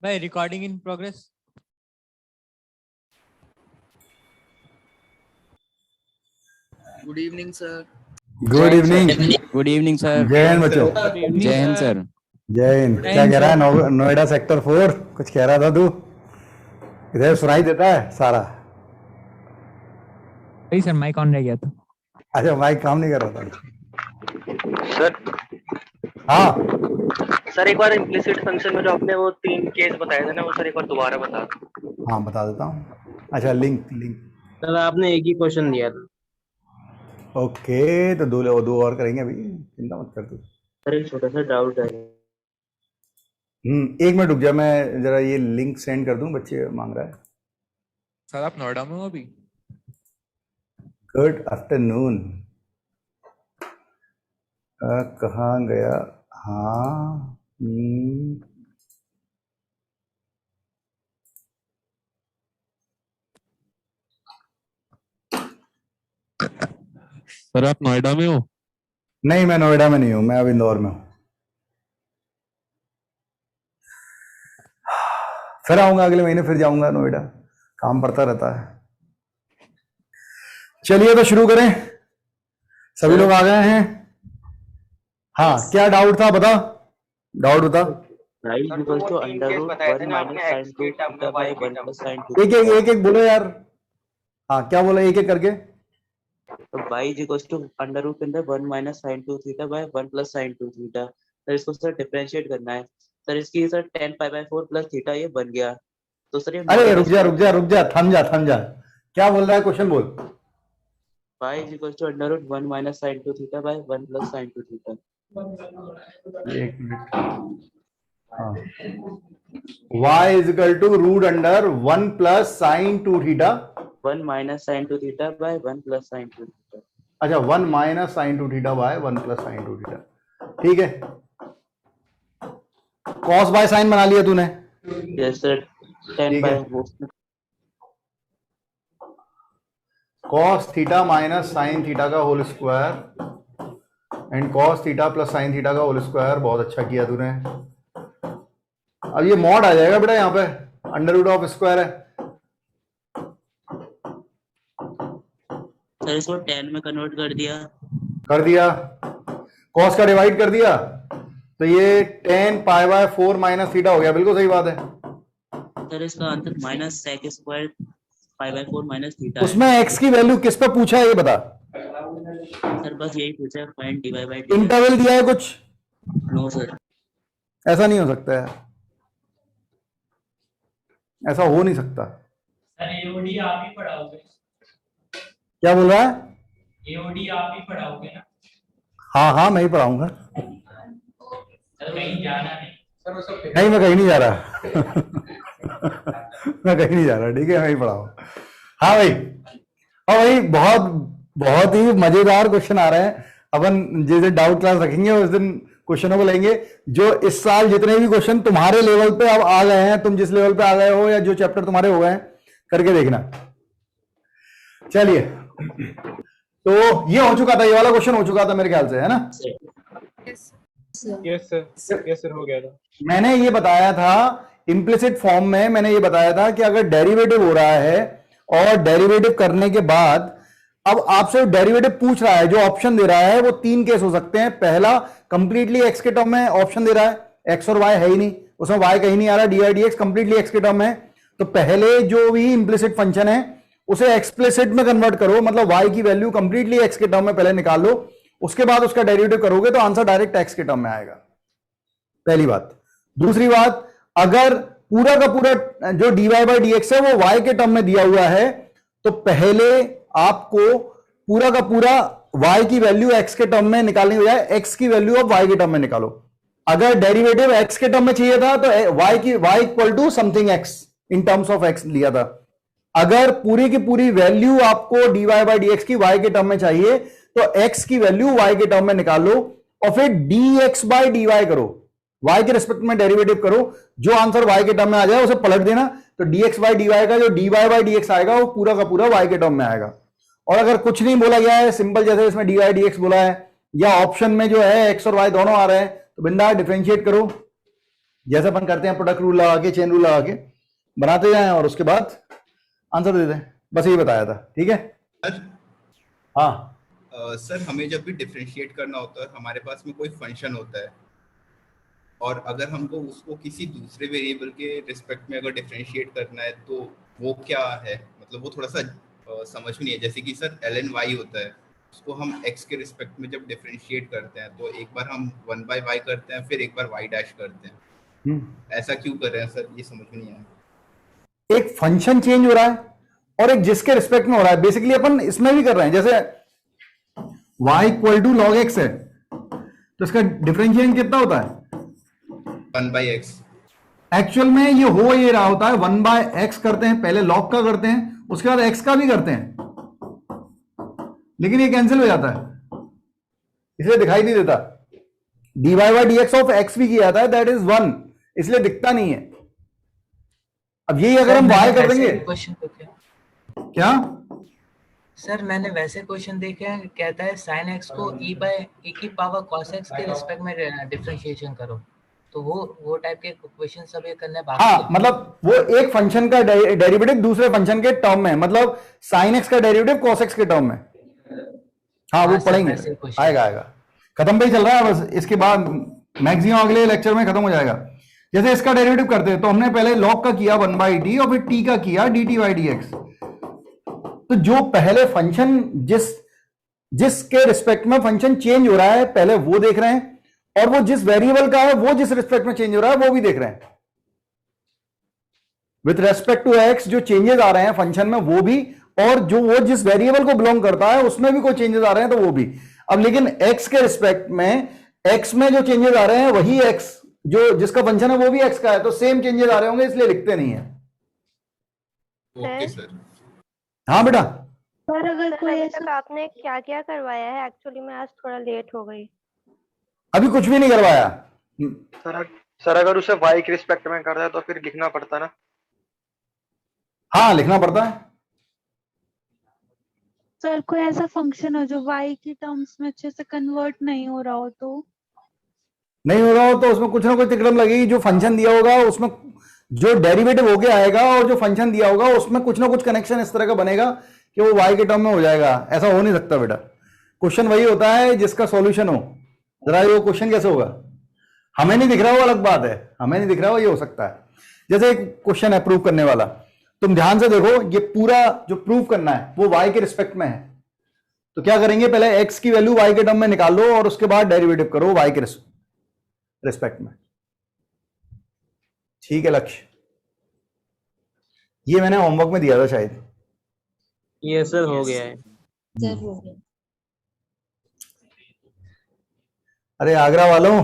भाई recording in progress. Good evening sir. Good evening. Good evening sir. जय हिंद बच्चों। जय हिंद सर। जय हिंद। क्या कह रहा है नोएडा सेक्टर 4? कुछ कह रहा था तू, इधर सुनाई देता है सारा। सही सर, माइक ऑन रह गया था। अच्छा, माइक काम नहीं कर रहा था सर। हाँ सर एक बार इम्प्लिसिट फंक्शन में जो आपने वो 3 केस बताए थे ना, वो सर एक बार दोबारा बता दो। हाँ बता देता हूँ। अच्छा, लिंक सर आपने एक ही क्वेश्चन दिया था। ओके, तो दो और करेंगे अभी, चिंता मत कर तू। सर एक छोटा सा डाउट है। 1 मिनट रुक जा, मैं जरा ये लिंक सेंड कर दूं, बच्चे मांग रहा है। सर आप नोएडा में हो अभी? Good afternoon. कहाँ गया? हाँ सर आप नोएडा में हो? नहीं, मैं नोएडा में नहीं हूँ, मैं अब इंदौर में हूँ। फिर आऊंगा अगले महीने, फिर जाऊंगा नोएडा, काम पड़ता रहता है। चलिए तो शुरू करें। सभी लोग आ गए हैं? हाँ, क्या डाउट था? बता, डाउट बता। एक बोलो यार। हाँ, क्या बोला? एक करके। y is equals to under root के अंदर 1 minus sine 2 theta by 1 plus sine 2 theta. Sir इसको सर डिफरेंशिएट करना है। सर इसकी sir tan pi by 4 plus theta ये बन गया। तो सर ये अरे रुक जा, थम जा। क्या बोल रहा है? क्वेश्चन बोल। y is equals to under root 1 minus sine 2 theta by 1 plus sine 2 theta. एक मिनट। हाँ, y is equal to root under 1 plus sine 2 theta 1 minus sine 2 theta by 1 plus sine 2 theta. अच्छा, 1 minus sine 2 theta by 1 plus sine 2 theta. ठीक है, cos by sine बना लिया तूने? Yes sir. tan बाय cos theta minus sign theta का whole square and cos theta plus sine theta का whole square. बहुत अच्छा किया तूने। अब ये मॉड आ जाएगा बेटा, यहाँ पे अंडर रूट ऑफ स्क्वायर है। सर इसको tan में कन्वर्ट कर दिया। कॉस का डिवाइड कर दिया, तो ये tan pi by 4 minus theta हो गया। बिल्कुल सही बात है। सर इसका answer minus sec square pi by 4 minus theta. उसमें x की वैल्यू किस पे पूछा है ये बता। सर बस यही पूछा है, फाइंड dy बाय इंटरवल दिया है कुछ? No sir. ऐसा नहीं हो सकता है, ऐसा हो नहीं सकता। सर एओडी आप ही पढ़ाओगे? क्या बोल रहा है? एओडी आप ही पढ़ाओगे ना? हाँ मैं ही पढ़ाऊंगा। सर कहीं जाना नहीं? नहीं, मैं कहीं नहीं जा रहा। मैं कहीं नहीं जा रहा। ठीक है, मैं ही पढ़ाऊंगा। हाँ भाई, और भाई बहुत ही मजेदार क्वेश्चन आ रहे हैं। अपन जिस दिन डाउट क्लास रखेंगे उस दिन क्वेश्चनों को लेंगे। जो इस साल जितने भी क्वेश्चन तुम्हारे लेवल पे अब आ गए हैं, तुम जिस लेवल पे आ गए हो या जो चैप्टर तुम्हारे हो गए हैं, करके देखना। चलिए, तो ये हो चुका था, ये वाला क्वेश्चन हो चुका था मेरे ख्याल से, है ना? यस सर हो गया था। मैंने ये बताया था इम्प्लिसिट फॉर्म में, मैंने ये बताया था कि अगर डेरिवेटिव हो रहा है और डेरिवेटिव करने के बाद अब आपसे डेरिवेटिव पूछ रहा है, जो ऑप्शन दे रहा है वो 3 केस हो सकते हैं। पहला, कंप्लीटली एक्स के टर्म में ऑप्शन दे रहा है, एक्स और वाई है ही नहीं, उसमें वाई कहीं नहीं आ रहा, D D x completely x के टर्म में। तो पहले जो भी इम्प्लिसिट फंक्शन है उसे एक्सप्लिसिट में कन्वर्ट करो, मतलब वाई की वैल्यू कंप्लीटली एक्स के टर्म में पहले निकाल लो, उसके बाद उसका डेरिवेटिव करोगे तो आंसर डायरेक्ट एक्स के टर्म में आएगा। पहली बात। दूसरी बात, अगर पूरा का पूरा जो dy बाई डी एक्स है वो y के टर्म में दिया हुआ है, तो पहले आपको पूरा का पूरा y की वैल्यू x के टर्म में निकालने के बजाय x की वैल्यू अब y के टर्म में निकालो। अगर डेरिवेटिव x के टर्म में चाहिए था तो y equal to something x in terms of x लिया था। अगर पूरी की पूरी वैल्यू आपको dy बाई डी एक्स की y के टर्म में चाहिए तो x की वैल्यू y के टर्म में निकाल लो और फिर dx बाई dy करो, y के रिस्पेक्ट में डेरिवेटिव करो। जो आंसर y के टर्म में आ जाए उसे पलट देना, तो dx बाई dy का जो dy बाई dx आएगा वो पूरा का पूरा y के टर्म में आएगा। और अगर कुछ नहीं बोला गया है, सिंपल जैसे इसमें dy dx बोला है, या ऑप्शन में जो है x और y दोनों आ रहे हैं, तो बिंदा डिफरेंशिएट करो। जैसे अपन करते हैं प्रोडक्ट रूल लगा के, चेन रूल लगा के बनाते जाएं और उसके बाद आंसर दे दें, बस यही बताया था। ठीक है सर हाँ सर हमें जब भी डिफरेंशिएट करना होता है हमारे पास में कोई फंक्शन होता है और अगर हमको उसको किसी दूसरे वेरिएबल के रिस्पेक्ट में अगर डिफरेंशिएट करना है तो वो क्या है, मतलब वो थोड़ा सा समझ में नहीं है। जैसे कि सर ln y होता है, उसको हम x के रिस्पेक्ट में जब डिफरेंशिएट करते हैं तो एक बार हम 1/y करते हैं, फिर एक बार y डैश करते हैं। ऐसा क्यों कर रहे हैं सर, ये समझ में नहीं आया। एक फंक्शन चेंज हो रहा है और एक जिसके रिस्पेक्ट में हो रहा है। बेसिकली अपन इसमें भी कर रहे हैं, जैसे y equal to log x है तो इसका डिफरेंशिएशन कितना होता है 1/x। एक्चुअल में ये हो ये रहा होता है 1/x करते हैं, पहले log का करते हैं, उसके बाद x का भी करते हैं, लेकिन ये कैंसिल हो जाता है इसलिए दिखाई नहीं देता। dy by dx of x भी किया जाता है, दैट इज 1, इसलिए दिखता नहीं है। अब यही अगर हम y कर देंगे क्वेश्चन देखे क्या सर, मैंने वैसे क्वेश्चन देखे हैं, कहता है sin x को e की पावर cos x के रिस्पेक्ट में डिफरेंशिएशन करो, तो वो टाइप के क्वेश्चन सब ये करने बाकी हाँ है। मतलब वो एक फंक्शन का डेरिवेटिव दूसरे फंक्शन के टर्म में, मतलब sin x का डेरिवेटिव cos x के टर्म में। हाँ वो हाँ, सर, पढ़ेंगे, वैसे क्वेश्चन आएगा आएगा, खत्म पे ही चल रहा है बस, इसके बाद मैक्सिमम अगले लेक्चर में खत्म हो जाएगा। जैसे इसका डेरिवेटिव करते हैं तो हमने पहले log का किया 1/t और फिर t का किया dt by dx। तो जो पहले फंक्शन जिसके रिस्पेक्ट में फंक्शन चेंज हो रहा है पहले वो देख रहे हैं, और वो जिस वेरिएबल का है वो जिस रिस्पेक्ट में चेंज हो रहा है वो भी देख रहे हैं। विथ रेस्पेक्ट टू एक्स जो चेंजेस आ रहे हैं फंक्शन में वो भी, और जो वो जिस वेरिएबल को बिलोंग करता है उसमें भी कोई चेंजेस आ रहे हैं तो वो भी। अब लेकिन एक्स के रिस्पेक्ट में एक्स में जो चेंजेस आ रहे हैं वही एक्स जो जिसका फंक्शन है वो भी एक्स का है, तो सेम चेंजेस आ रहे होंगे इसलिए लिखते नहीं है। Okay sir. हाँ बेटा सर अगर कोई तक आपने क्या क्या करवाया है, एक्चुअली मैं आज थोड़ा लेट हो गई। अभी कुछ भी नहीं करवाया सर अगर उसे y के रिस्पेक्ट में कर रहा है तो फिर लिखना पड़ता ना। हाँ लिखना पड़ता है। सर कोई ऐसा फंक्शन हो जो y की टर्म्स में अच्छे से कन्वर्ट नहीं हो रहा हो तो उसमें कुछ ना कुछ तिकड़म लगेगी। जो फंक्शन दिया होगा उसमें जो डेरिवेटिव होके आएगा और जो फंक्शन दिया होगा उसमें कुछ ना कुछ कनेक्शन इस तरह का बनेगा कि वो y के टर्म में हो जाएगा। ऐसा हो नहीं सकता बेटा, क्वेश्चन वही होता है जिसका सॉल्यूशन हो। जरा ये क्वेश्चन कैसे होगा, हमें नहीं दिख रहा वो अलग बात है, हमें नहीं दिख रहा वो ये हो सकता है। जैसे एक क्वेश्चन है प्रूव करने वाला, तुम ध्यान से देखो, ये पूरा जो प्रूव करना है वो y के रिस्पेक्ट में है। तो क्या करेंगे, पहले x की वैल्यू y के टर्म में निकाल लो और उसके बाद डेरिवेटिव करो y के रिस्पेक्ट में। ठीक है लक्ष्य, ये मैंने होमवर्क में दिया था शायद। ये सर हो गया है। सर हो गया। अरे आगरा वालों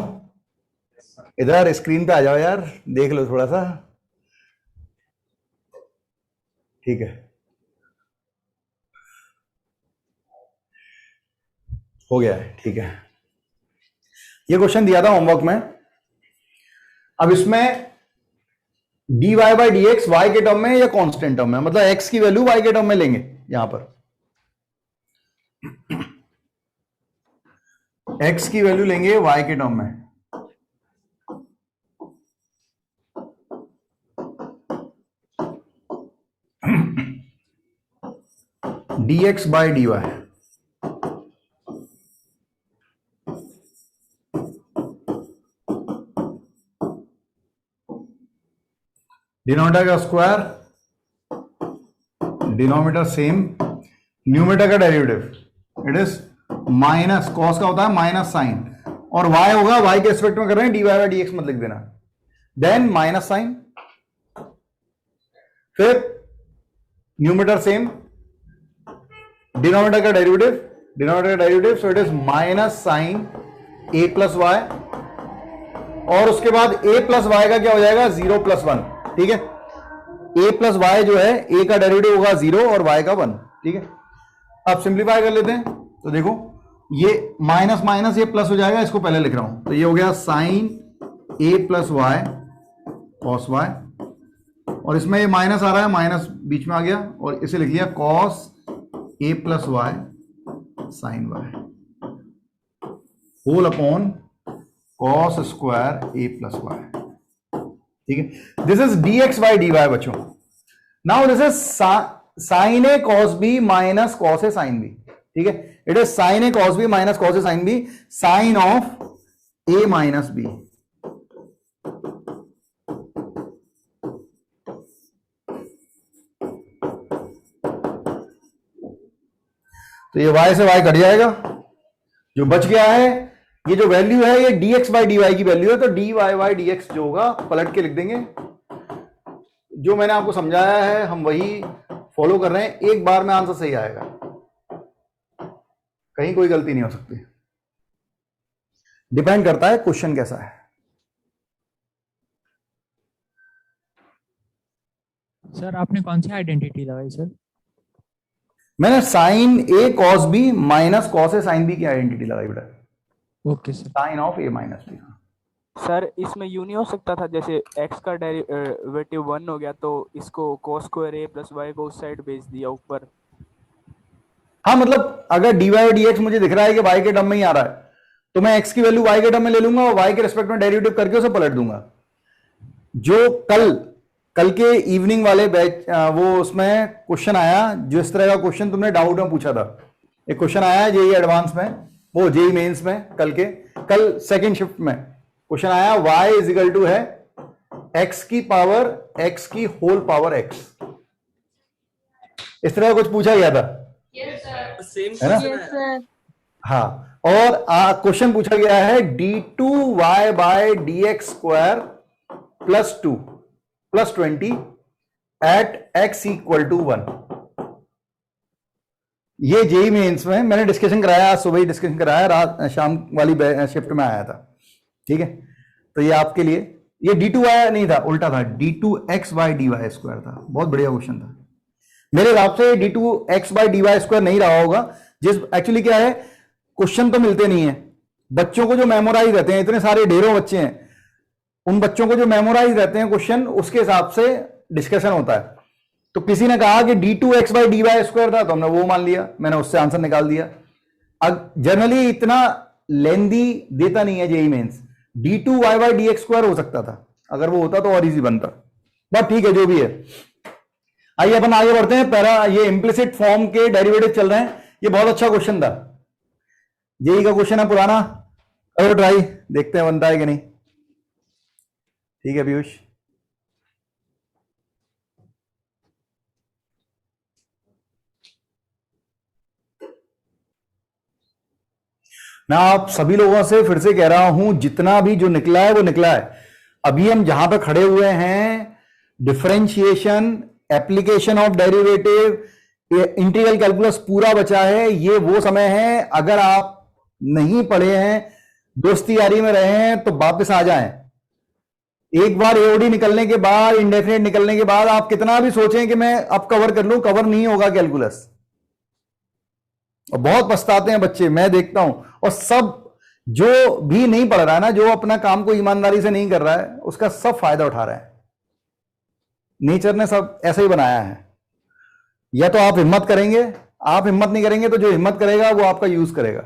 इधर स्क्रीन पे आ जाओ यार, देख लो थोड़ा सा। ठीक है हो गया है, ठीक है। ये क्वेश्चन दिया था होमवर्क में। अब इसमें dy by dx y के टर्म में या कांस्टेंट टर्म में, मतलब x की वैल्यू y के टर्म में लेंगे। यहां पर x की वैल्यू लेंगे y के टर्म में। dx by dy डिनोमिनेटर का स्क्वायर, डिनोमिनेटर सेम, न्यूमरेटर का derivative it is minus cos का होता है माइनस साइन, और y होगा y के रिस्पेक्ट में कर रहे हैं dy by dx मत लिख देना, देन माइनस साइन, फिर न्यूमरेटर सेम, डिनोमिनेटर का derivative so it is minus sine a plus Y, और उसके बाद a प्लस वाई का क्या हो जाएगा 0 प्लस 1। ठीक है, a प्लस वाई जो है a का डेरिवेटिव होगा 0 और y का 1। ठीक है, अब सिंप्लीफाई कर लेते हैं तो देखो ये माइनस माइनस ये प्लस हो जाएगा, इसको पहले लिख रहा हूं तो ये हो गया sine a plus Y cos Y, और इसमें ये माइनस आ रहा है, माइनस बीच में आ गया और इसे लिख लिया cos a plus Y sine Y whole upon cos square a plus Y. ठीक है, this is dx by dy बच्चों. Now this is sin a cos b minus cos a sin b. ठीक है, it is sin a cos b minus cos a sin b, sin of a minus b. तो ये y से y cut जाएगा, जो बच गया है ये जो वैल्यू है ये dx बाई dy की वैल्यू है, तो dy बाई dx जो होगा पलट के लिख देंगे. जो मैंने आपको समझाया है हम वही फॉलो कर रहे हैं, एक बार में आंसर सही आएगा, कहीं कोई गलती नहीं हो सकती. डिपेंड करता है क्वेश्चन कैसा है. सर आपने कौन सी आइडेंटिटी लगाई सर? मैंने sine A cos B minus cos A sine B की आइडेंटिटी लगाई बेटा. Okay sir. Sine of A minus B. Sir इसमें यूं नहीं हो सकता था जैसे x का डेरिवेटिव 1 हो गया तो इसको cos square a plus y को उस साइड भेज दिया ऊपर. हाँ, मतलब अगर dy और dx मुझे दिख रहा है कि y के टर्म में ही आ रहा है तो मैं x की वैल्यू y के टर्म में ले लूंगा और y के रिस्पेक्ट में डेरिवेटिव करके उसे पलट दूंगा. जो कल के इवनिंग वाले बैच वो उसमें क्वेश्चन आया, जो इस तरह का क्वेश्चन तुमने डाउट में पूछा था, एक क्वेश्चन आया जेई एडवांस में, वो जेई मेंस में कल सेकंड शिफ्ट में क्वेश्चन आया, y इज इक्वल टू है x की पावर x की होल पावर x. इस तरह का कुछ पूछा गया था. है ना? हाँ, और क्वेश्चन पूछा गया है d2y by dx square plus 2 plus 20 eight x equal to 1. ये जेई मेंस में मैंने डिस्कशन कराया, आज सुबह ही डिस्कशन कराया, रात शाम वाली शिफ्ट में आया था. ठीक है, तो ये आपके लिए, ये d2y नहीं था, उल्टा था, d2x बाई dy स्क्वायर था. बहुत बढ़िया क्वेश्चन था. मेरे हिसाब से d2x बाई dy स्क्वायर नहीं रहा होगा. जिस एक्चुअली क्या है, क्वेश्चन तो मिलते नहीं है बच्चों को, जो मेमोराइज रहते हैं, इतने सारे ढेरों बच्चे हैं, उन बच्चों को जो मेमोराइज रहते हैं क्वेश्चन, उसके हिसाब से डिस्कशन होता है. तो किसी ने कहा कि d2x बाई dy स्क्वायर था तो हमने वो मान लिया, मैंने उससे आंसर निकाल दिया. अब जनरली इतना लेंदी देता नहीं है JEE mains. d2y by dx square हो सकता था, अगर वो होता तो और इजी बनता. बट ठीक है, जो भी है. आइए अपन आगे बढ़ते हैं. पहला ये इंप्लिसिट फॉर्म के डेरिवेटिव चल रहे हैं. ये बहुत अच्छा क्वेश्चन था, जेई का क्वेश्चन है पुराना. करो ट्राई, देखते हैं बनता है कि नहीं. ठीक है पीयूष. मैं आप सभी लोगों से फिर से कह रहा हूं, जितना भी जो निकला है वो निकला है. अभी हम जहां पर खड़े हुए हैं, differentiation, application of derivative, integral calculus पूरा बचा है. ये वो समय है, अगर आप नहीं पढ़े हैं, दोस्ती यारी में रहे हैं, तो वापस आ जाएं. एक बार एओडी निकलने के बाद, इंडेफिनेट निकलने के बाद आप कितना भी सोचें कि मैं अब कवर कर लूं, कवर नहीं होगा कैलकुलस. और बहुत पछताते हैं बच्चे, मैं देखता हूं. और सब जो भी नहीं पढ़ रहा है ना, जो अपना काम को ईमानदारी से नहीं कर रहा है, उसका सब फायदा उठा रहा है. नेचर ने सब ऐसा ही बनाया है. या तो आप हिम्मत करेंगे, आप हिम्मत नहीं करेंगे तो जो हिम्मत करेगा वो आपका यूज करेगा.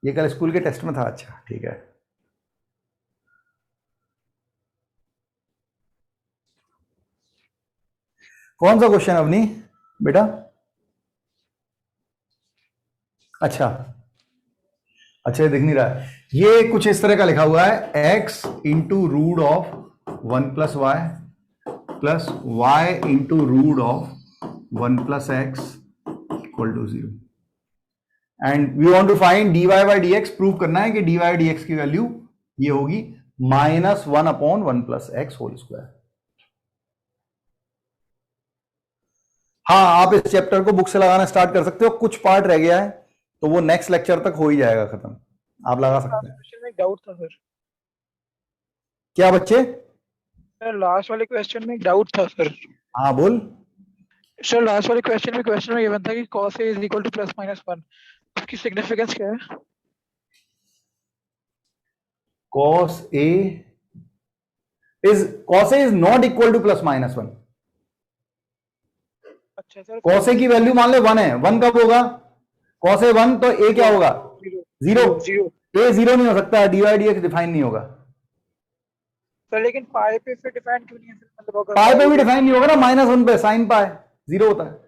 ये कल स्कूल के टेस्ट में था. अच्छा ठीक है. कौन सा क्वेश्चन अवनी बेटा? अच्छा, ये दिख नहीं रहा है. ये कुछ इस तरह का लिखा हुआ है, x into root of 1 plus y plus y into root of 1 plus x equal to 0. And we want to find dy by dx. Prove करना है कि dy बाई dx की वैल्यू ये होगी -1 upon 1 plus x whole square. हाँ, आप इस chapter को बुक से लगाना स्टार्ट कर सकते हो. कुछ पार्ट रह गया है तो वो नेक्स्ट लेक्चर तक हो ही जाएगा खत्म, आप लगा सकते हैं. एक डाउट था सर. क्या बच्चे? सर लास्ट वाले क्वेश्चन में एक डाउट था सर. हाँ बोल. सर लास्ट वाले क्वेश्चन में गिवन था कि cos a is equal two plus minus 1. इसकी सिग्निफिकेंस क्या है? cos a is not equal to plus minus 1. अच्छा सर, cos a की वैल्यू मान ले 1 है. 1 कब होगा? cos a 1 तो a क्या होगा? 0. ए जीरो नहीं हो सकता, dy dx डिफाइन नहीं होगा। सर लेकिन पाई पे फिर डिफाइन क्यों नहीं है फिर, मतलब अगर पाई पे भी डिफाइन नहीं होगा ना, -1 पे साइन पाई जीरो होता है।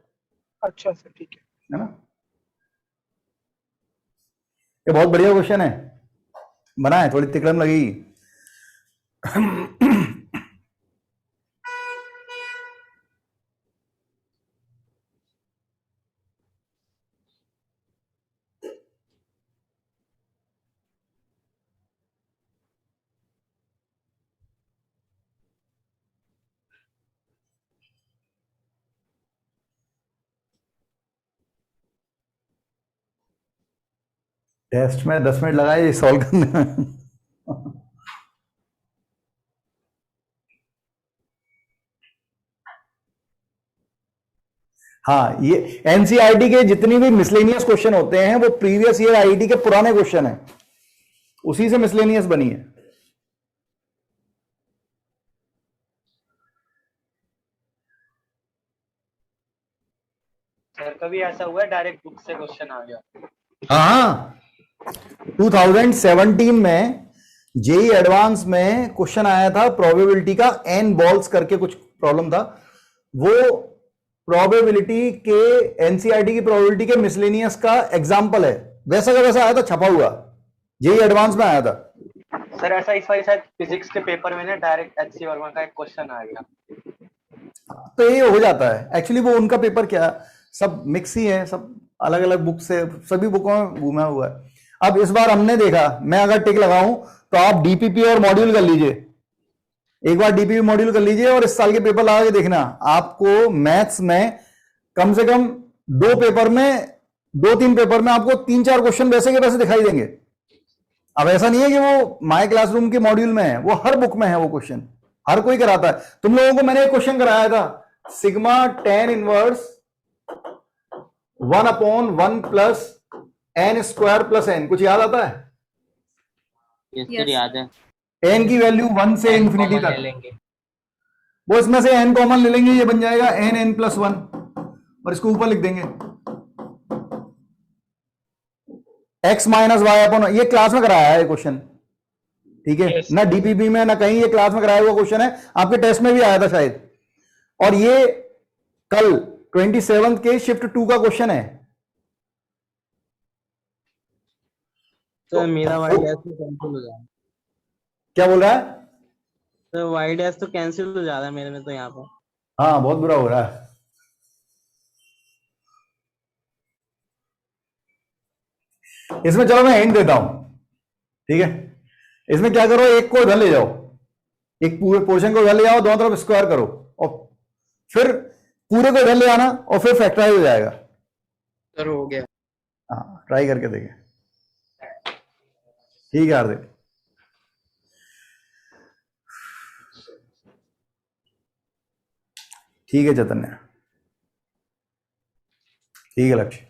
अच्छा सर ठीक है ना, ये बहुत बढ़िया क्वेश्चन है, बना है, थोड़ी तिकड़म लगेगी। टेस्ट में 10 मिनट लगाए सॉल्व करने में। हाँ, ये एनसीईआरटी के जितनी भी मिसलेनियस क्वेश्चन होते हैं वो प्रीवियस ईयर आईआईटी के पुराने क्वेश्चन हैं, उसी से मिसलेनियस बनी है। सर कभी ऐसा हुआ है डायरेक्ट बुक से क्वेश्चन आ गया? हाँ, 2017 में जेई एडवांस में क्वेश्चन आया था प्रोबेबिलिटी का, एन बॉल्स करके कुछ प्रॉब्लम था, वो प्रोबेबिलिटी के एनसीईआरटी की प्रोबेबिलिटी के मिसलेनियस का एग्जांपल है, वैसा का वैसा आया था, छपा हुआ, जेई एडवांस में आया था। सर ऐसा इस बार शायद फिजिक्स के पेपर में ना डायरेक्ट एचसी वर्मा का एक क्वेश्चन आ गया। तो ये हो जाता है एक्चुअली, वो उनका पेपर क्या सब मिक्स ही है, सब अलग अलग बुक से, सभी बुकों में घूमा हुआ है। अब इस बार हमने देखा, मैं अगर टिक लगाऊं तो आप डीपीपी और मॉड्यूल कर लीजिए, एक बार डीपीपी मॉड्यूल कर लीजिए और इस साल के पेपर लगा के देखना, आपको मैथ्स में कम से कम 2-3 पेपर में आपको 3-4 क्वेश्चन वैसे के वैसे दिखाई देंगे। अब ऐसा नहीं है कि वो माय क्लासरूम के मॉड्यूल में है, वो हर बुक में है, वो क्वेश्चन हर कोई कराता है। तुम लोगों को मैंने एक क्वेश्चन कराया था, sigma tan inverse 1/1 plus n square plus n, कुछ याद आता है? yes. याद है। n की वैल्यू 1 से इंफिनिटी तक, वो इसमें से n कॉमन ले लेंगे, ये बन जाएगा n प्लस 1 और इसको ऊपर लिख देंगे x माइनस वाई अपॉन, ये क्लास में कराया है क्वेश्चन, ठीक है ना, डीपीपी में ना कहीं, ये क्लास में कराया हुआ क्वेश्चन है, आपके टेस्ट में भी आया था शायद। और ये कल 27 के शिफ्ट 2 का क्वेश्चन है। तो मेरा वाई डैश तो कैंसिल हो जाएगा। क्या बोल रहा है? तो वाई डैश तो कैंसिल हो जा रहा है मेरे में तो यहाँ पर। हाँ, बहुत बुरा हो रहा है। इसमें चलो मैं हिंट देता हूं, ठीक है, इसमें क्या करो, एक को इधर ले जाओ, एक पूरे पोर्शन को इधर ले जाओ, दोनों तरफ स्क्वायर करो और फिर पूरे को इधर ले आना और फिर फैक्टराइज हो जाएगा। सर हो गया। हाँ, ट्राई करके देखें, ठीक है हार्दिक। ठीक है चैतन्य, ठीक है लक्ष्य।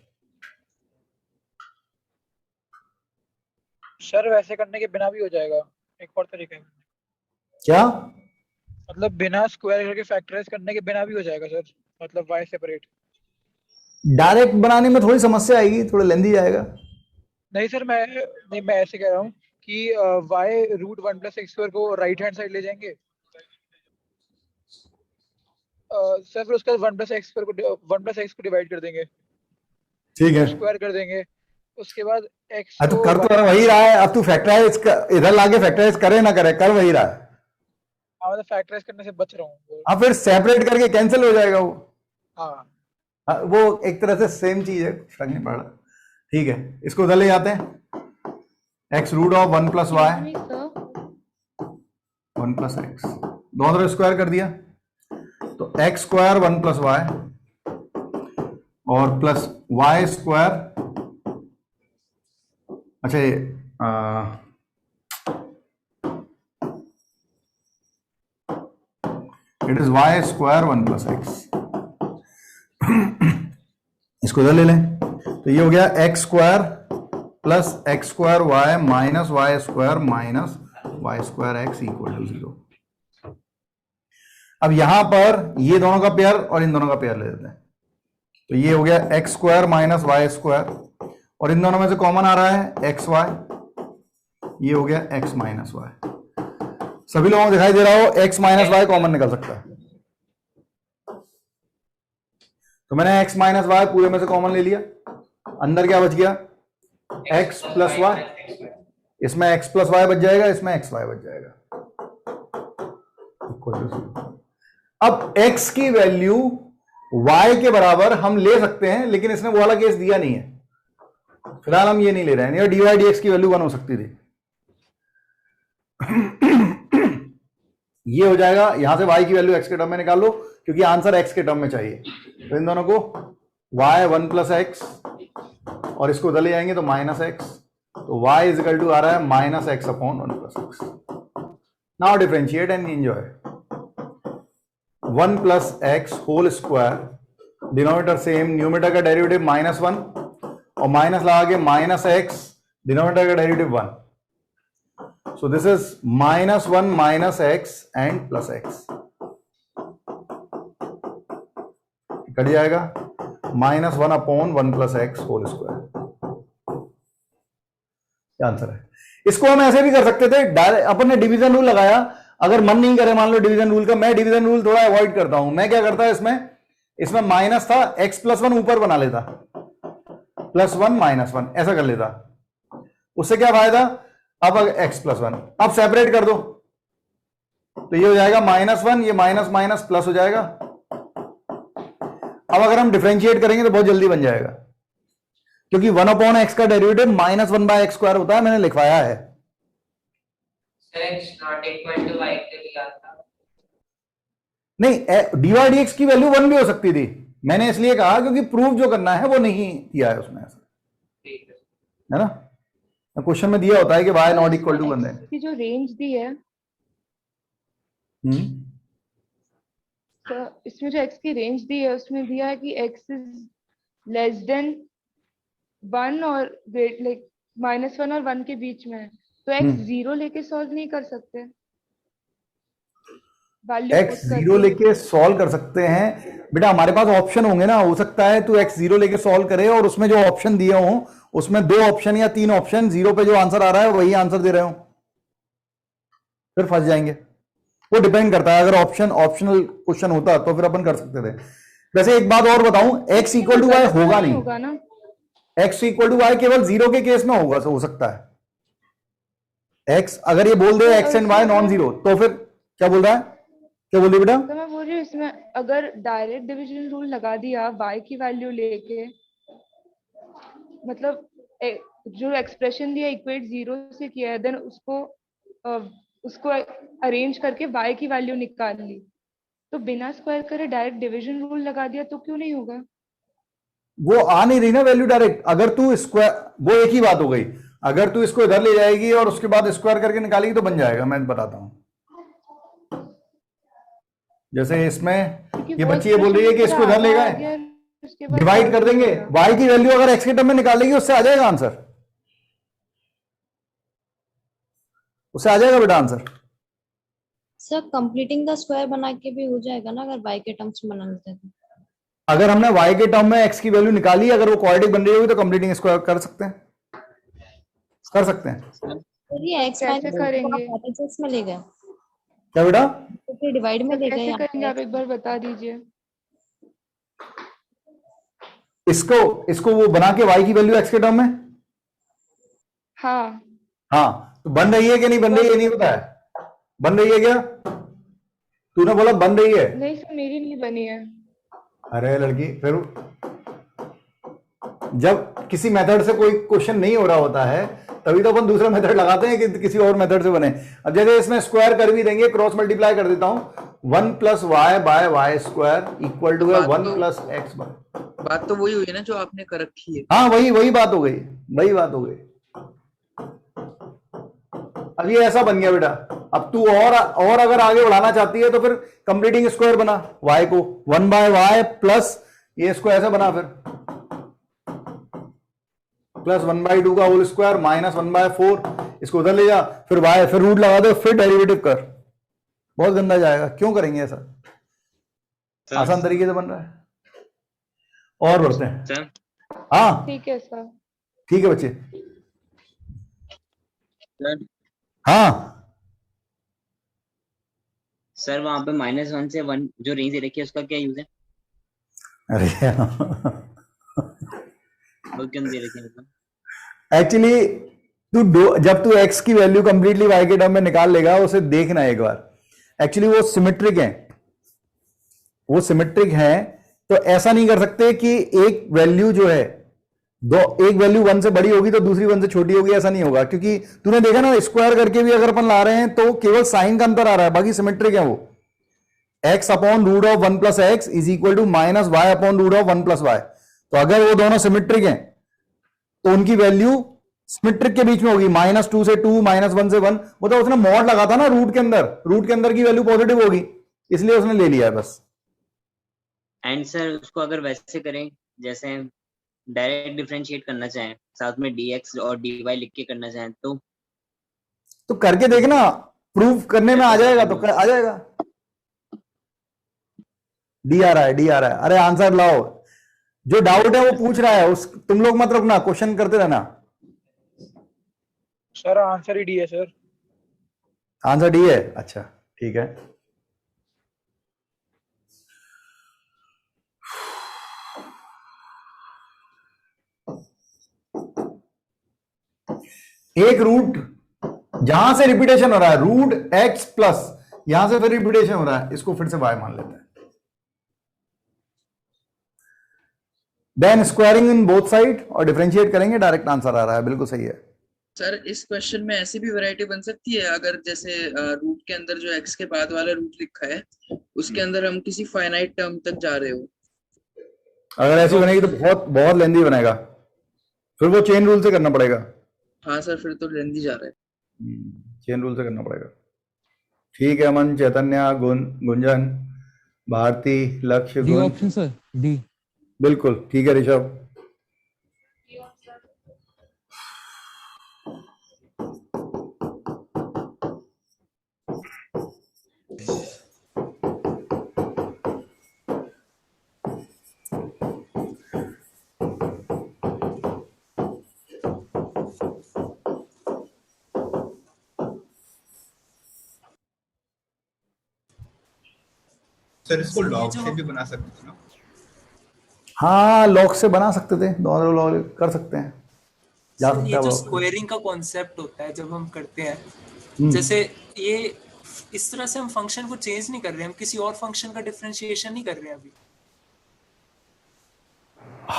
सर वैसे करने के बिना भी हो जाएगा, एक और तरीका है। क्या मतलब बिना स्क्वायर करके फैक्टराइज करने के बिना भी हो जाएगा सर, मतलब y सेपरेट। डायरेक्ट बनाने में थोड़ी समस्या आएगी, थोड़ा लेंदी जाएगा। नहीं सर, मैं ऐसे कह रहा हूँ कि y √1 + x² को राइट हैंड साइड ले जाएंगे सर, फिर उसका 1 + x² को 1 + x को डिवाइड कर देंगे, ठीक है, स्क्वायर कर देंगे, उसके बाद x तो कर तो वही रहा है, अब तू फैक्टराइज इधर लाके फैक्टराइज करे ना करे, कर वही रहा है। हाँ, मतलब फैक्टराइज करने से बच रहा हूँ। हाँ, फिर सेपरेट करके कैंसिल हो जाएगा वो। हाँ, वो एक तरह से सेम चीज है, फर्क नहीं पड़ा। ठीक है, इसको उधर ले जाते हैं, x √1 + y 1 + x, दोनों तरफ स्क्वायर कर दिया, तो x² 1 + y और प्लस y², अच्छा इट इज y² 1 + x, इसको इधर ले लें, तो ये हो गया x² + x² y - y² - y²x = 0। अब यहां पर ये दोनों का पेयर और इन दोनों का पेयर ले लेते हैं, तो ये हो गया x² - y² और इन दोनों में से कॉमन आ रहा है xy, ये हो गया x माइनस वाई। सभी लोगों को दिखाई दे रहा हो x माइनस वाई कॉमन निकल सकता है। तो मैंने x माइनस वाई पूरे में से कॉमन ले लिया, अंदर क्या बच गया x प्लस वाई, इसमें x प्लस वाई बच जाएगा, इसमें x वाई बच जाएगा। अब x की वैल्यू y के बराबर हम ले सकते हैं, लेकिन इसने वो वाला केस दिया नहीं है, फिलहाल हम ये नहीं ले रहे हैं। डी वाई डी एक्स की वैल्यू 1 हो सकती थी। ये हो जाएगा, यहां से y की वैल्यू x के टर्म में निकाल लो, क्योंकि आंसर x के टर्म में चाहिए। तो इन दोनों को y 1 प्लस एक्स और इसको उधर ले जाएंगे तो माइनस एक्स, तो y इज इक्वल टू आ रहा है minus x upon 1 plus x. Now differentiate and enjoy. 1 plus x whole square, denominator same, numerator का डेरिवेटिव -1 और माइनस लगा के माइनस एक्स, डिनोमिनेटर का derivative 1। So this is -1 minus x and plus x, कट जाएगा -1 upon 1 plus x whole square. क्या answer है? इसको हम ऐसे भी कर सकते थे, डायरेक्ट अपन ने डिवीजन रूल लगाया। अगर मन नहीं करे मान लो डिवीजन रूल का, मैं डिवीजन रूल थोड़ा अवॉइड करता हूं। मैं क्या करता है, इसमें माइनस था, x प्लस 1 ऊपर बना लेता, +1 -1 ऐसा कर लेता। उससे क्या फायदा, अब x प्लस 1 अब सेपरेट कर दो तो ये हो जाएगा -1, ये माइनस माइनस प्लस हो जाएगा। अब अगर हम डिफरेंशिएट करेंगे तो बहुत जल्दी बन जाएगा, क्योंकि 1 अपॉन एक्स का डेरिवेटिव -1 बाय एक्स स्क्वायर होता है, मैंने लिखवाया है। नहीं, डी वाई डी एक्स की वैल्यू 1 भी हो सकती थी, मैंने इसलिए कहा क्योंकि प्रूफ जो करना है वो नहीं किया है उसमें, ऐसा है ना। क्वेश्चन में दिया होता है कि y नॉट इक्वल टू 1 है। की जो रेंज दी है, तो इसमें जो x की रेंज दी है उसमें दिया है कि x इज लेस देन 1 और लाइक -1 और 1 के बीच में है, तो x 0 लेके सॉल्व नहीं कर सकते? x 0 लेके सॉल्व कर सकते हैं बेटा, हमारे पास ऑप्शन होंगे ना। हो सकता है तू x 0 लेके सॉल्व करे और उसमें जो ऑप्शन दिए हों उसमें 2 ऑप्शन या 3 ऑप्शन 0 पे जो आंसर आ रहा है वही आंसर दे रहे हो, फिर फंस जाएंगे। वो डिपेंड करता है, अगर ऑप्शनल क्वेश्चन होता तो फिर अपन कर सकते थे। वैसे एक बात और बताऊं, x इक्वल टू वाई होगा नहीं, x इक्वल टू वाई केवल 0 के केस में होगा, हो सकता है। x अगर ये बोल दे x and y non zero, तो फिर क्या बोल रहा है, क्या बोल रही बेटा? तो मैं बोल रही हूँ इसमें अगर डायरेक्ट डिवीजन रूल लगा दिया y की वैल्यू लेके, मतलब जो एक्सप्रेशन दिया इक्वेट 0 से किया है, देन उसको अरेंज करके y की वैल्यू निकाल ली, तो बिना स्क्वायर करे डायरेक्ट डिवीजन रूल लगा दिया तो क्यों नहीं होगा? वो आ नहीं रही ना वैल्यू डायरेक्ट। अगर तू स्क्वायर, वो एक ही बात हो गई, अगर तू इसको इधर ले जाएगी और उसके बाद स्क्वायर करके निकालेगी तो बन जाएगा। मैं बताता हूं, जैसे इसमें ये बच्ची ये बोल रही है कि इसको इधर ले गए, डिवाइड कर देंगे, y की वैल्यू अगर x के टर्म में निकालेगी उससे आ जाएगा आंसर, उससे आ जाएगा बेटा answer. Sir completing the square बना के भी हो जाएगा ना, अगर y के टर्म्स में बना लेते हैं। अगर हमने y के टर्म में x की वैल्यू निकाली, अगर वो क्वाड्रेटिक बन रही होगी तो कंप्लीटिंग स्क्वायर कर सकते हैं, कर सकते हैं। सर ये x कैसे करेंगे? में ले गए क्या बेटा? तो डिवाइड में ले गए, कैसे करेंगे आप एक बार बता दीजिए। इसको वो बना के y की वैल्यू x के टर्म में, हाँ हाँ, तो बन रही है कि नहीं बन रही है, नहीं पता है, बन रही है क्या? तूने बोला बन रही है। नहीं सर, मेरी नहीं बनी है। अरे लड़की, फिर जब किसी मेथड से कोई क्वेश्चन नहीं हो रहा होता है तभी तो अपन दूसरा मेथड लगाते हैं कि किसी और मेथड से बने। अब जैसे इसमें स्क्वायर कर भी देंगे, क्रॉस मल्टीप्लाई कर देता हूं, 1 plus y by y square equal to है 1 प्लस एक्स बाय। बात तो वही हुई है ना जो आपने कर रखी है। हाँ वही बात हो गई, वही बात हो गई। अब ये ऐसा बन गया बेटा। अब तू और अगर आगे बढ़ाना चाहती है तो फिर कंप्लीटिंग स्क्वायर बना, y को 1 बाय वाई प्लस ये, इसको ऐसा बना, फिर प्लस 1/2 का होल स्क्वायर माइनस 1/4, इसको उधर ले जा, फिर y, फिर रूट लगा दो, फिर डेरिवेटिव कर। बहुत गंदा जाएगा, क्यों करेंगे ऐसा? आसान तरीके से बन रहा है। और बढ़ते हैं। हाँ ठीक है सर। ठीक है बच्चे। सर हाँ सर वहाँ पे -1 से 1 जो रेंज दे रखी है उसका क्या यूज है? अरे वो क्यों दे रखी है मतलब? एक्चुअली जब तू x की वैल्यू कंप्लीटली y के टर्म में निकाल लेगा उसे देखना एक बार। एक्चुअली वो सिमेट्रिक है, वो सिमेट्रिक है, तो ऐसा नहीं कर सकते कि एक वैल्यू जो है एक वैल्यू 1 से बड़ी होगी तो दूसरी 1 से छोटी होगी, ऐसा नहीं होगा। क्योंकि तूने देखा ना स्क्वायर करके भी अगर अपन ला रहे हैं तो केवल साइन का अंतर आ रहा है, बाकी सिमेट्रिक है वो। x upon root of 1 plus x is equal to minus y upon root of 1 plus y. तो अगर वो दोनों सिमेट्रिक हैं तो उनकी वैल्यू सिमेट्रिक के बीच में होगी, -2 से 2, -1 से 1। वो तो उसने मॉड लगा था ना रूट के अंदर की वैल्यू पॉजिटिव होगी, इसलिए उसने ले लिया है बस। एंड सर उसको अगर वैसे करें जैसे डायरेक्ट डिफरेंशिएट करना चाहें, साथ में dx और dy लिख के करना चाहें तो करके देखना, प्रूव करने में आ जाएगा तो आ जाएगा। डी आ रहा है। अरे आंसर लाओ, जो डाउट है वो पूछ रहा है, तुम लोग मत रखना, क्वेश्चन करते रहना। सर आंसर ही डी है सर। आंसर डी है, अच्छा ठीक है। एक रूट जहां से रिपीटेशन हो रहा है, रूट x प्लस यहां से फिर रिपीटेशन हो रहा है, इसको फिर से y मान लेते हैं। Then squaring in both side और डिफरेंशिएट करेंगे, डायरेक्ट आंसर आ रहा है, बिल्कुल सही है। सर इस क्वेश्चन में ऐसी भी वैरायटी बन सकती है, अगर जैसे रूट के अंदर जो x के बाद वाला रूट लिखा है उसके अंदर हम किसी फाइनाइट टर्म तक जा रहे हो। अगर ऐसी बनेगी तो बहुत बहुत लेंदी बनेगा, फिर वो चेन रूल से करना पड़ेगा। हाँ सर फिर तो लेंदी जा रहा है, चेन रूल से करना पड़ेगा। ठीक है अमन, चैतन्य, गुंजन, भारती, लक्ष्य, डी गुण, ऑप्शन सर, डी। बिल्कुल ठीक है ऋषभ। सर इसको लॉग से भी बना सकते हैं ना? हाँ लॉग से बना सकते थे, दोनों लॉग कर सकते हैं, जा सकता ये है जो वो। स्क्वायरिंग का कॉन्सेप्ट होता है जब हम करते हैं, जैसे ये इस तरह से हम फंक्शन को चेंज नहीं कर रहे, हम किसी और फंक्शन का डिफरेंशिएशन नहीं कर रहे हैं अभी।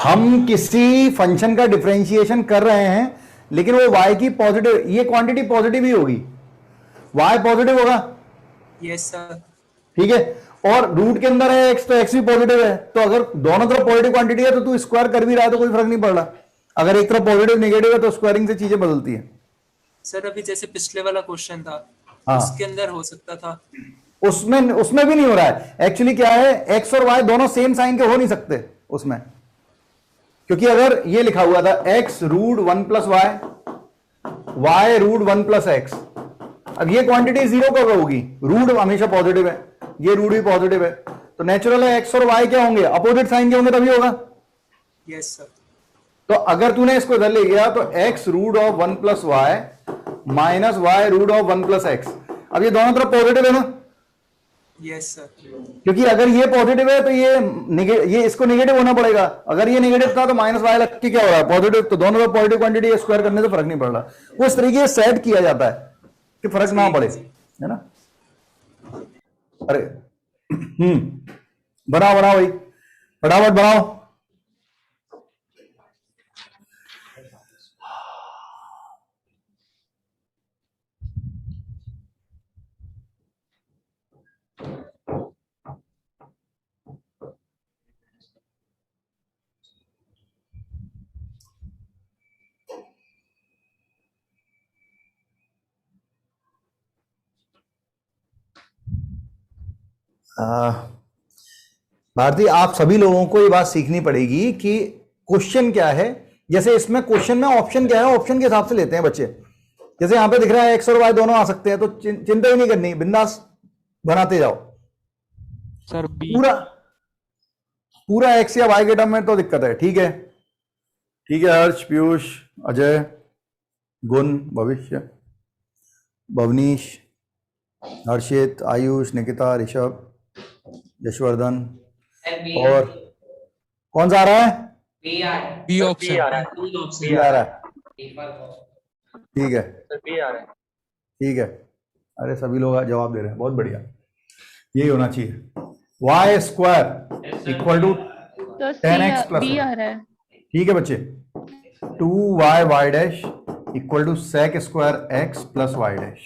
हम किसी फंक्शन का डिफरेंशिएशन कर रहे हैं, लेकिन वो y की पॉजिटिव, ये क्वांटिटी पॉजिटिव ही होगी, y पॉजिटिव होगा। Yes sir. ठीक है, और रूट के अंदर है x तो x भी पॉजिटिव है, तो अगर दोनों तरफ पॉजिटिव क्वांटिटी है तो तू स्क्वायर कर भी रहा है तो कोई फर्क नहीं पड़ रहा। अगर एक तरफ पॉजिटिव नेगेटिव है तो स्क्वायरिंग से चीजें बदलती है। सर अभी जैसे पिछले वाला क्वेश्चन था, हाँ। उसके अंदर हो सकता था, उसमें भी नहीं हो रहा है। एक्चुअली क्या है, x और y दोनों सेम साइन के हो नहीं सकते उसमें, क्योंकि अगर ये लिखा हुआ था x root 1 plus y root 1 plus x, अब ये क्वांटिटी जीरो कब होगी, रूट हमेशा पॉजिटिव है, ये रूट भी पॉजिटिव है, तो नेचुरल है x और y क्या होंगे, अपोजिट साइन के होंगे तभी होगा। Yes sir. तो अगर तूने इसको इधर ले गया तो x root of 1 plus y minus y root of 1 plus x, अब ये दोनों तरफ पॉजिटिव है ना। Yes sir. क्योंकि अगर ये पॉजिटिव है तो ये इसको नेगेटिव होना पड़ेगा, अगर ये नेगेटिव था तो माइनस वाई लग के क्या हो रहा है, पॉजिटिव, तो दोनों तरफ पॉजिटिव क्वांटिटी स्क्वायर करने से फर्क नहीं पड़ रहा। वो इस तरीके से सेट किया जाता है कि फर्क ना पड़े, है ना। अरे बनाओ भाई, फटाफट बनाओ। भारती, आप सभी लोगों को ये बात सीखनी पड़ेगी कि क्वेश्चन क्या है। जैसे इसमें क्वेश्चन में ऑप्शन क्या है, ऑप्शन के हिसाब से लेते हैं बच्चे। जैसे यहां पे दिख रहा है एक्स और वाई दोनों आ सकते हैं, तो चिंता ही नहीं करनी, बिंदास बनाते जाओ। सर पूरा एक्स या वाई के टर्म में तो दिक्कत है। ठीक है, ठीक है हर्ष, पीयूष, अजय, गुण, भविष्य, भवनीश, हर्षित, आयुष, निकिता, ऋषभ, यशवर्धन, और कौन सा आ रहा है? बी ऑप्शन बी आ रहा है। ठीक है, ठीक है। अरे सभी लोग जवाब दे रहे हैं, बहुत बढ़िया, यही होना चाहिए। y स्क्वायर इक्वल टू तो 10x प्लस बी आ रहा है। ठीक है बच्चे, 2y dash equal to sec square x plus y dash,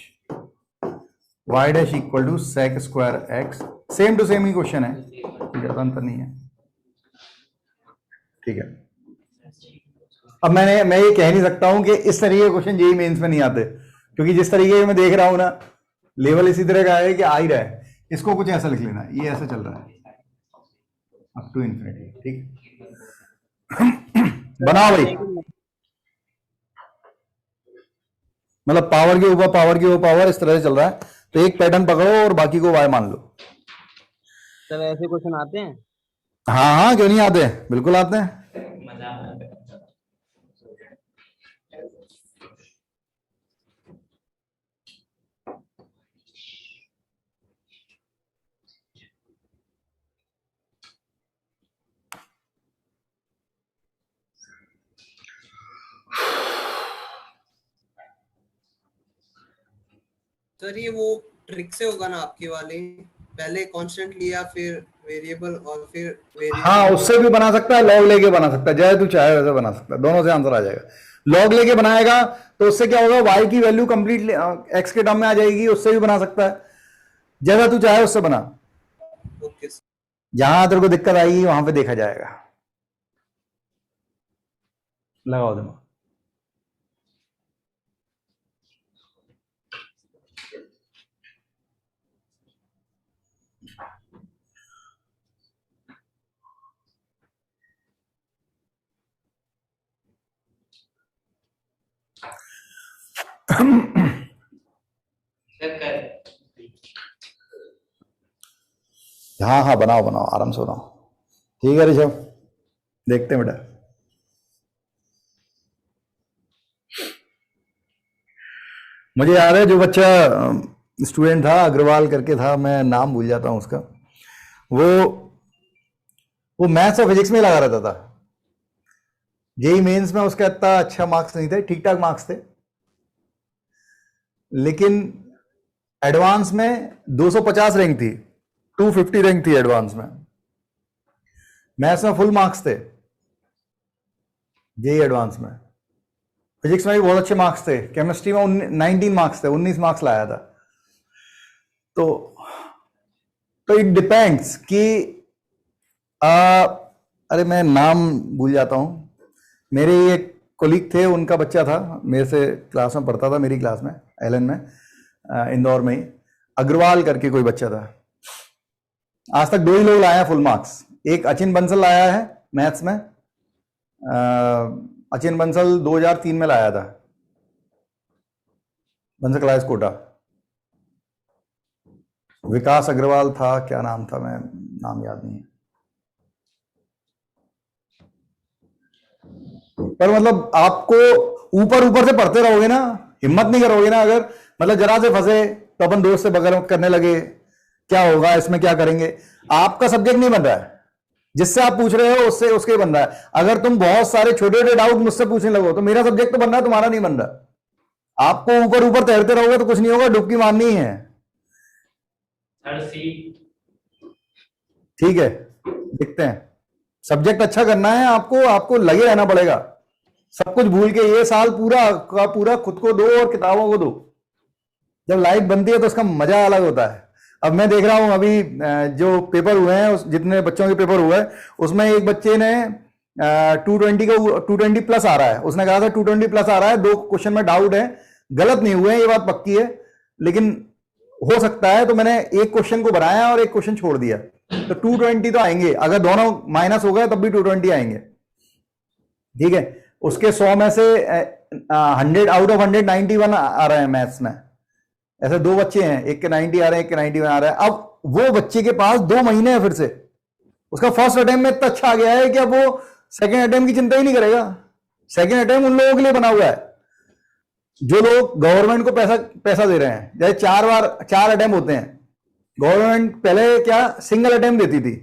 y dash equal to sec square x, same to same ही क्वेश्चन है, ज्यादा अंतर नहीं है। ठीक है, अब मैं ये कह नहीं सकता हूं कि इस तरीके के क्वेश्चन जेईई मेंस में नहीं आते, क्योंकि जिस तरीके के मैं देख रहा हूं ना, लेवल इसी तरह का है कि आ ही रहा है। इसको कुछ ऐसा लिख लेना, ये ऐसा चल रहा है अप टू इन्फिनिटी। ठीक, बनाओ भाई, मतलब पावर के ऊपर पावर के ऊपर पावर, इस तरह से चल रहा है। तो एक पैटर्न पकड़ो और बाकी को वाई मान लो। सब ऐसे क्वेश्चन आते हैं? हाँ हाँ, क्यों नहीं आते, बिल्कुल आते हैं। सर ये वो ट्रिक से होगा ना आपकी वाली, पहले कांस्टेंट लिया फिर वेरिएबल और फिर वेरिएबल। हाँ, उससे भी बना सकता है, लॉग लेके बना सकता है, जैसे तू चाहे वैसे बना सकता है, दोनों से आंसर आ जाएगा। लॉग लेके बनाएगा तो उससे क्या होगा, y की वैल्यू कंप्लीट x के टर्म में आ जाएगी, उससे भी बना सकता है, जैसा तू चाहे उससे बना। ओके, जहां तेरे को दिक्कत आएगी वहां पे देखा जाएगा। लगाओ दिमाग। हाँ हाँ, बनाओ बनाओ, आराम से बनाओ। ठीक है ऋषभ, देखते हैं बेटा। मुझे याद है जो बच्चा स्टूडेंट था, अग्रवाल करके था, मैं नाम भूल जाता हूँ उसका, वो मैथ्स और फिजिक्स में लगा रहता था। जेईई मेंस में उसका इतना अच्छा मार्क्स नहीं थे, ठीक ठाक मार्क्स थे, लेकिन एडवांस में 250 रैंक थी, 250 रैंक थी एडवांस में। मैथ्स में फुल मार्क्स थे जेईई एडवांस में, फिजिक्स में भी बहुत अच्छे मार्क्स थे, केमिस्ट्री में 19 मार्क्स थे, 19 मार्क्स लाया था। तो इट डिपेंड्स कि अरे मैं नाम भूल जाता हूं। मेरे एक कोलीग थे, उनका बच्चा था, मेरे से क्लास में पढ़ता था, मेरी क्लास में, एलन में, इंदौर में ही, अग्रवाल करके कोई बच्चा था। आज तक 2 ही लोग लाए हैं फुल मार्क्स। एक अचिन बंसल लाया है मैथ्स में, अचिन बंसल 2003 में लाया था, बंसल क्लास कोटा। विकास अग्रवाल था, क्या नाम था, मैं नाम याद नहीं है। पर मतलब आपको ऊपर ऊपर से पढ़ते रहोगे ना, हिम्मत नहीं करोगे ना, अगर मतलब जरा से फंसे तो अपन दोस्त से बगल करने लगे, क्या होगा इसमें, क्या करेंगे। आपका सब्जेक्ट नहीं बन रहा है, जिससे आप पूछ रहे हो उससे उसके बन रहा है। अगर तुम बहुत सारे छोटे छोटे डाउट मुझसे पूछने लगो तो मेरा सब्जेक्ट तो बन रहा है, तुम्हारा नहीं बन रहा। आपको ऊपर ऊपर तैरते रहोगे तो कुछ नहीं होगा, डुबकी मारनी है। ठीक है, देखते हैं। सब्जेक्ट अच्छा करना है आपको लगे रहना पड़ेगा। सब कुछ भूल के ये साल पूरा का पूरा खुद को दो और किताबों को दो। जब लाइफ बनती है तो उसका मजा अलग होता है। अब मैं देख रहा हूं अभी जो पेपर हुए हैं, जितने बच्चों के पेपर हुए उसमें एक बच्चे ने 220 प्लस आ रहा है, उसने कहा था 220 प्लस आ रहा है, 2 क्वेश्चन में डाउट है, गलत नहीं हुए ये बात पक्की है, लेकिन हो सकता है। तो मैंने एक क्वेश्चन को बनाया और एक क्वेश्चन छोड़ दिया, तो 220 तो आएंगे। अगर दोनों माइनस हो गए तब भी 220 आएंगे। ठीक है, उसके 100 में से 100 आउट ऑफ 100 91 आ रहे हैं मैथ्स में। ऐसे 2 बच्चे हैं, एक के 90 आ रहे हैं, एक के 91 आ रहे हैं। अब वो बच्चे के पास 2 महीने हैं, फिर से उसका फर्स्ट अटेम्प्ट में इतना अच्छा आ गया है कि अब वो सेकंड अटेम्प्ट की चिंता ही नहीं करेगा। सेकंड अटेम्प्ट उन लोगों के लिए बना हुआ है। जो लोग गवर्नमेंट को पैसा दे रहे हैं, जैसे 4 अटेम्प्ट होते हैं, गवर्नमेंट पहले क्या सिंगल अटेम्प्ट देती थी,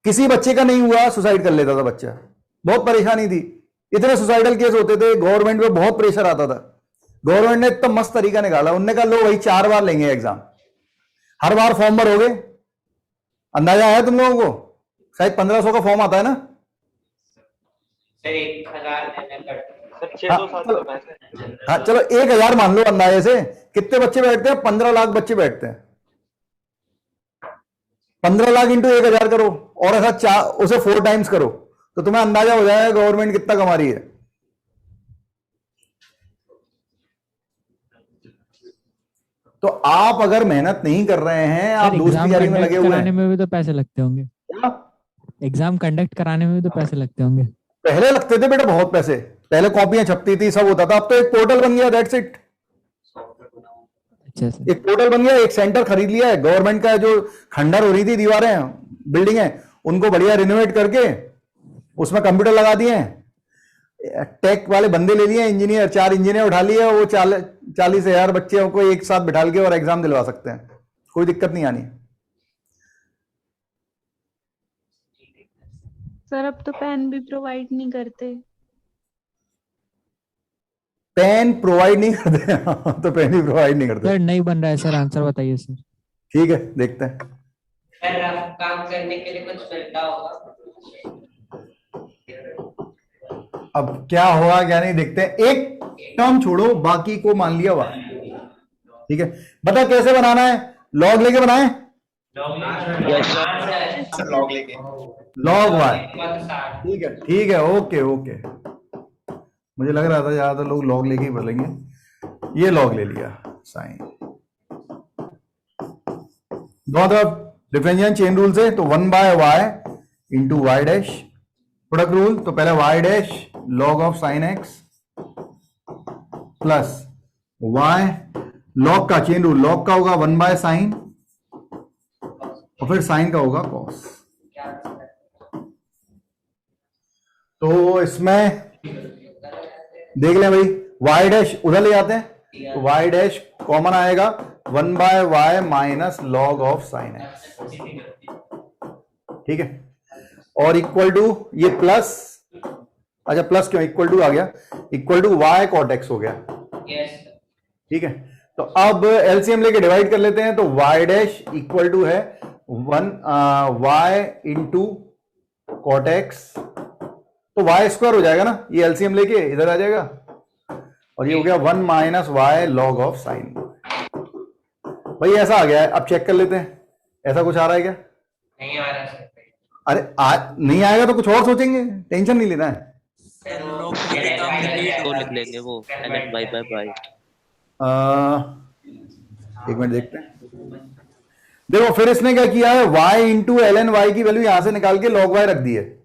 किसी बच्चे का नहीं हुआ सुसाइड कर लेता था बच्चा, बहुत परेशानी थी, इतने सुसाइडल केस होते थे, गवर्नमेंट पे बहुत प्रेशर आता था। गवर्नमेंट ने इतना मस्त तरीका निकाला, उनने कहा लो वही 4 बार लेंगे एग्जाम, हर बार फॉर्म भरोगे। अंदाजा आया तुम लोगों को? शायद 1500 का फॉर्म आता है ना? सर 1000 हाँ चलो 1000 मान लो अंदाजे से, कितने बच्चे बैठते हैं? 15 लाख बच्चे बैठते हैं। 15 लाख इंटू 1000 करो और ऐसा उसे 4 टाइम्स करो तो तुम्हें अंदाजा हो जाएगा गवर्नमेंट कितना कमा रही है। तो आप अगर मेहनत नहीं कर रहे हैं, आप दूसरी तैयारी में लगे हुए हैं। कराने में भी तो पैसे लगते होंगे, एग्जाम कंडक्ट कराने में भी तो पैसे लगते होंगे। पहले लगते थे बेटा बहुत पैसे, पहले कॉपियां छपती थी, सब होता था, अब तो एक पोर्टल बन गया, दैट्स इट। एक पोर्टल बन गया, एक सेंटर खरीद लिया है गवर्नमेंट का, जो खंडर हो रही थी दीवारें बिल्डिंग है उनको बढ़िया रिनोवेट करके उसमें कंप्यूटर लगा दिए हैं, टेक वाले बंदे ले लिए, इंजीनियर 4 इंजीनियर उठा लिए, वो 40,000 बच्चों को एक साथ बिठा के और एग्जाम दिलवा सकते हैं, कोई दिक्कत नहीं आनी। सर अब तो पेन भी प्रोवाइड नहीं करते। पेन प्रोवाइड नहीं करते तो पेन ही प्रोवाइड नहीं करते। सर नहीं बन रहा है सर, आंसर बताइए सर। ठीक है देखते हैं। सर रफ काम करने के लिए कुछ मिलता होगा। अब क्या हुआ क्या नहीं देखते हैं, एक टर्म छोड़ो बाकी को मान लिया हुआ, ठीक है। बता कैसे बनाना है, लॉग लेके बनाए, लॉग लेके, लॉग वाई, ठीक है ओके ओके। मुझे लग रहा था ज्यादातर लोग लॉग लेके ही बोलेंगे, ये लॉग ले लिया, साइन दोनों तरफ डिफरेंशिएशन चेन रूल से, तो 1/y into y dash, product rule तो पहले y dash log of sine x plus y, log का चेन रूल, log का होगा 1/sin और फिर साइन का होगा cos। तो इसमें देख लें भाई, y डैश उधर ले जाते हैं, तो y डैश कॉमन आएगा 1/y minus log of sine x, ठीक है। और इक्वल टू ये प्लस, अच्छा प्लस क्यों, इक्वल टू आ गया, equal to y cot x हो गया, ठीक है। तो अब एलसीएम लेके डिवाइड कर लेते हैं, तो y डैश इक्वल टू है 1y इंटू कॉट एक्स, तो y स्क्वायर हो जाएगा ना, ये एलसीएम लेके इधर आ जाएगा, और ये हो गया 1 minus y log of sine. भाई ऐसा आ गया है, अब चेक कर लेते हैं ऐसा कुछ आ रहा है क्या? नहीं आ रहा सर। अरे नहीं आएगा तो कुछ और सोचेंगे, टेंशन नहीं लेना है। तो लिख लेंगे वो ln y by y। एक मिनट देखते हैं, देखो फिर इसने क्या किया है, y इंटू ln y की वैल्यू यहां से निकाल के log y रख दी है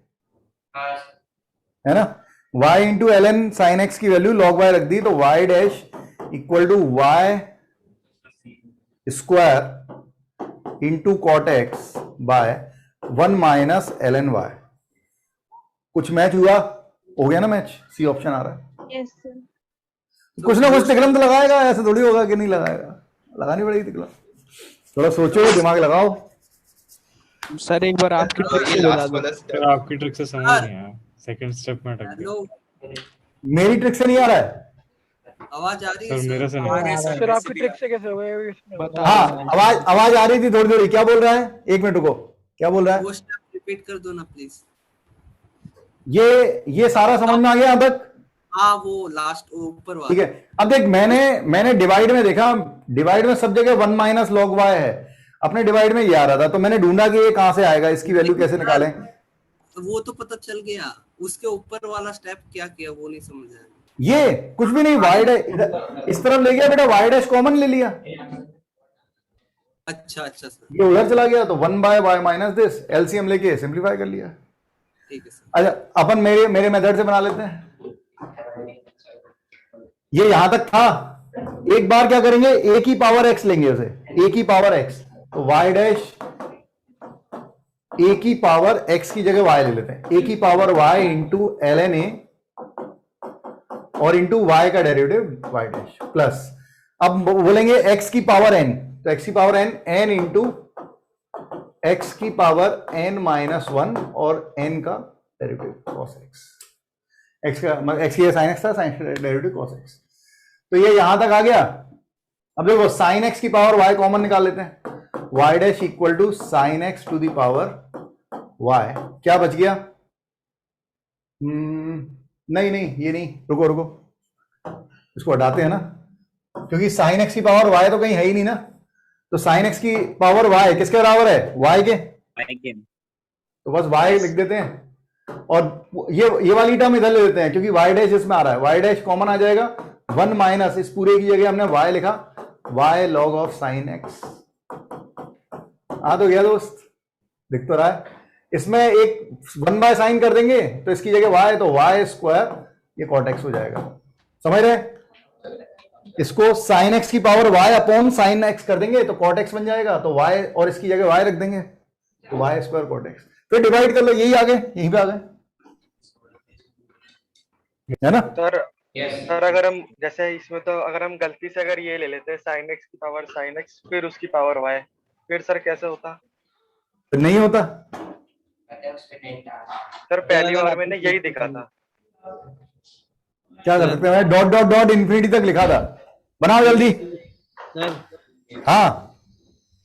ना, y into ln sin x की वैल्यू log y रख दी, तो y dash equal to y square into cot x by 1 minus ln y। कुछ मैच हुआ, हो गया ना मैच, सी ऑप्शन आ रहा है। Yes sir. कुछ ना कुछ तिकलम तो लगाएगा, ऐसे थोड़ी होगा कि नहीं लगाएगा, लगानी पड़ेगी तिकलम, थोड़ा सोचो दिमाग लगाओ। सर एक बार आपकी ट्रिक से बता दो। सर आपकी ट्रिक से समझ नहीं आया, सेकंड स्टेप में अटक गया। मेरी ट्रिक से नहीं आ रहा है, आवाज आ रही है सर, मेरे से नहीं आ रहा है। सर आपकी ट्रिक से कैसे होगा? हाँ आवाज आ रही थी थोड़ी थोड़ी, क्या बोल रहा है, एक मिनट रुको, क्या बोल रहा है? वो स्टेप रिपीट कर दो ना प्लीज। ये सारा समझ में आ गया अब तक? हाँ वो लास्ट ऊपर वाला, ठीक है। अब देख मैंने डिवाइड में देखा, डिवाइड में सब जगह 1 माइनस लॉग वाई है, अपने डिवाइड में ये आ रहा था, तो मैंने ढूंढा कि ये कहां से आएगा, इसकी वैल्यू कैसे निकालें। वो तो पता चल गया, उसके ऊपर वाला स्टेप क्या किया वो नहीं समझ आया। ये कुछ भी नहीं, वाई डैश इस तरफ ले गया बेटा, वाई डैश कॉमन ले लिया, अच्छा सर, ये उधर चला गया, तो 1/y माइनस दिस, एलसीएम लेके सिंपलीफाई कर लिया। ठीक है सर। अच्छा अपन मेरे मेथड से बना लेते हैं, ये यहां तक था, एक बार क्या करेंगे, a की पावर x लेंगे उसे, a की पावर x, तो y डैश a की पावर x की जगह y ले लेते हैं, a की power y into ln a और इंटू वाई का डेरिवेटिव वाई डैश प्लस, अब बोलेंगे x की पावर n, तो x की पावर n इंटू x की पावर n माइनस 1 और n का डेरिवेटिव cos x का x की साइन x था, साइन डेरिवेटिव cos x। तो ये यहां तक आ गया। अब देखो साइन x की पावर y कॉमन निकाल लेते हैं, y dash equal to sine x to the power y, क्या बच गया? नहीं ये नहीं, रुको इसको हटाते हैं ना, क्योंकि साइन x की पावर y तो कहीं है ही नहीं ना, तो साइन x की पावर y किसके बराबर है? y के, तो बस y लिख देते हैं और ये वाली टर्म इधर ले लेते हैं क्योंकि y डैश इसमें आ रहा है, y डैश कॉमन आ जाएगा, 1 माइनस इस पूरे की जगह हमने y लिखा, y log of sine x। आ तो गया दोस्त, दिख तो रहा है। इसमें एक 1 बाय साइन कर देंगे तो इसकी जगह y, तो y स्क्वायर ये कॉट x हो जाएगा, समझ रहे? इसको साइन x की power y upon sine x कर देंगे तो कॉट x बन जाएगा, तो y और इसकी जगह y रख देंगे तो y स्क्वायर कॉट x, फिर डिवाइड कर लो, यही आ गए, यहीं पे आ गए, है ना? सर अगर हम जैसे इसमें, तो अगर हम गलती से अगर ये ले लेते हैं साइन x की पावर साइन x फिर उसकी पावर y, फिर सर कैसे होता? तो नहीं होता सर, पहली बार मैंने यही देखा था। क्या कर सकते हैं? डॉट डॉट डॉट इन्फिनिटी तक लिखा था, बनाओ जल्दी। सर हाँ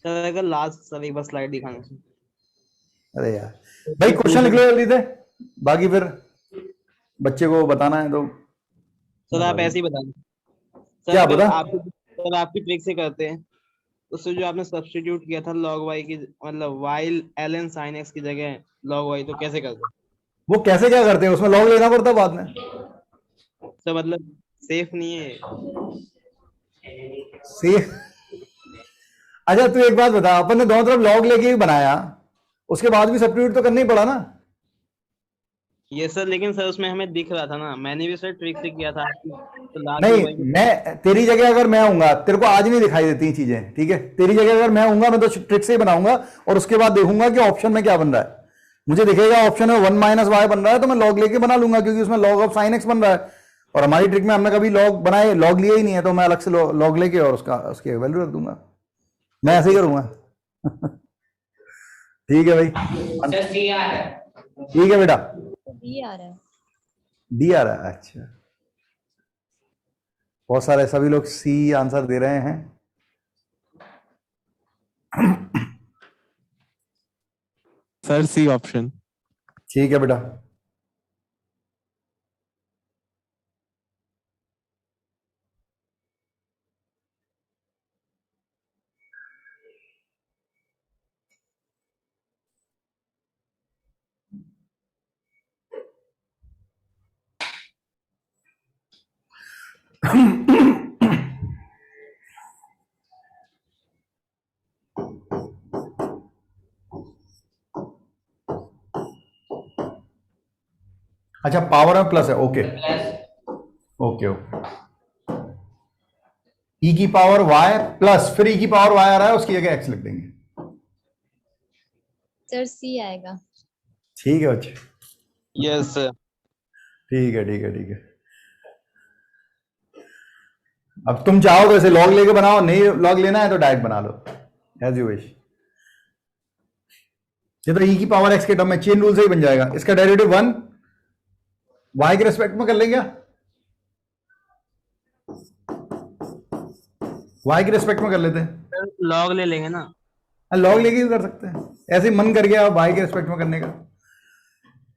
सर अगर लास्ट सर एक बार स्लाइड दिखाना। अरे यार भाई क्वेश्चन लिख लो जल्दी से, बाकी फिर बच्चे को बताना है तो सर आप ऐसे ही बता दें। क्या बता? सर आपकी ट्रिक से करते हैं, उससे जो आपने सब्स्टिट्यूट किया था log y की, मतलब y ln sin x की जगह log y, तो कैसे करते हैं? वो कैसे क्या करते हैं, उसमें लॉग लेना पड़ता है बाद में। सर मतलब सेफ नहीं है सेफ? अच्छा तू एक बात बता, अपन ने दोनों तरफ लॉग लेके ही बनाया, उसके बाद भी सब्स्टिट्यूट तो करना ही पड़ा ना? ये सर, लेकिन सर उसमें हमें दिख रहा था ना, मैंने भी सर ट्रिक से किया था तो नहीं, मैं तेरी जगह अगर मैं आऊंगा, तेरे को आज नहीं दिखाई देती चीजें, ठीक है? तेरी जगह अगर मैं आऊंगा, मैं तो ट्रिक से ही बनाऊंगा और उसके बाद देखूंगा कि ऑप्शन में क्या बन रहा है। मुझे दिखेगा ऑप्शन में 1 माइनस वाई बन रहा है तो मैं लॉग लेके बना लूंगा, क्योंकि उसमें लॉग ऑफ साइन एक्स बन रहा है, और हमारी ट्रिक में हमने कभी लॉग बनाए, लॉग लिया ही नहीं है, तो मैं अलग से लॉग लेके और उसकी वैल्यू रख दूंगा। मैं ऐसे ही करूंगा। ठीक है भाई, ठीक है बेटा, डी आ रहा है, डी आ रहा है। अच्छा, बहुत सारे सभी लोग सी आंसर दे रहे हैं। Sir C option. ठीक है बेटा, अच्छा पावर में प्लस है, ओके ओके ओके। ई की पावर वाई प्लस, फिर ई की पावर वाई आ रहा है, उसकी जगह एक्स लिख देंगे। सर सी आएगा। ठीक है बच्चे, यस सर, ठीक है ठीक है ठीक है। अब तुम चाहो तो ऐसे लॉग लेके बनाओ, नहीं लॉग लेना है तो डायरेक्ट बना लो, एज यू विश। ये तो ई की पावर एक्स के टर्म में चेन रूल से ही बन जाएगा। इसका डेरिवेटिव 1 वाई के रेस्पेक्ट में कर लेंगे, वाई के रेस्पेक्ट में कर लेते हैं, लॉग ले लेंगे ना, लॉग लेके भी कर सकते हैं, ऐसे ही मन कर गया वाई के रेस्पेक्ट में करने का।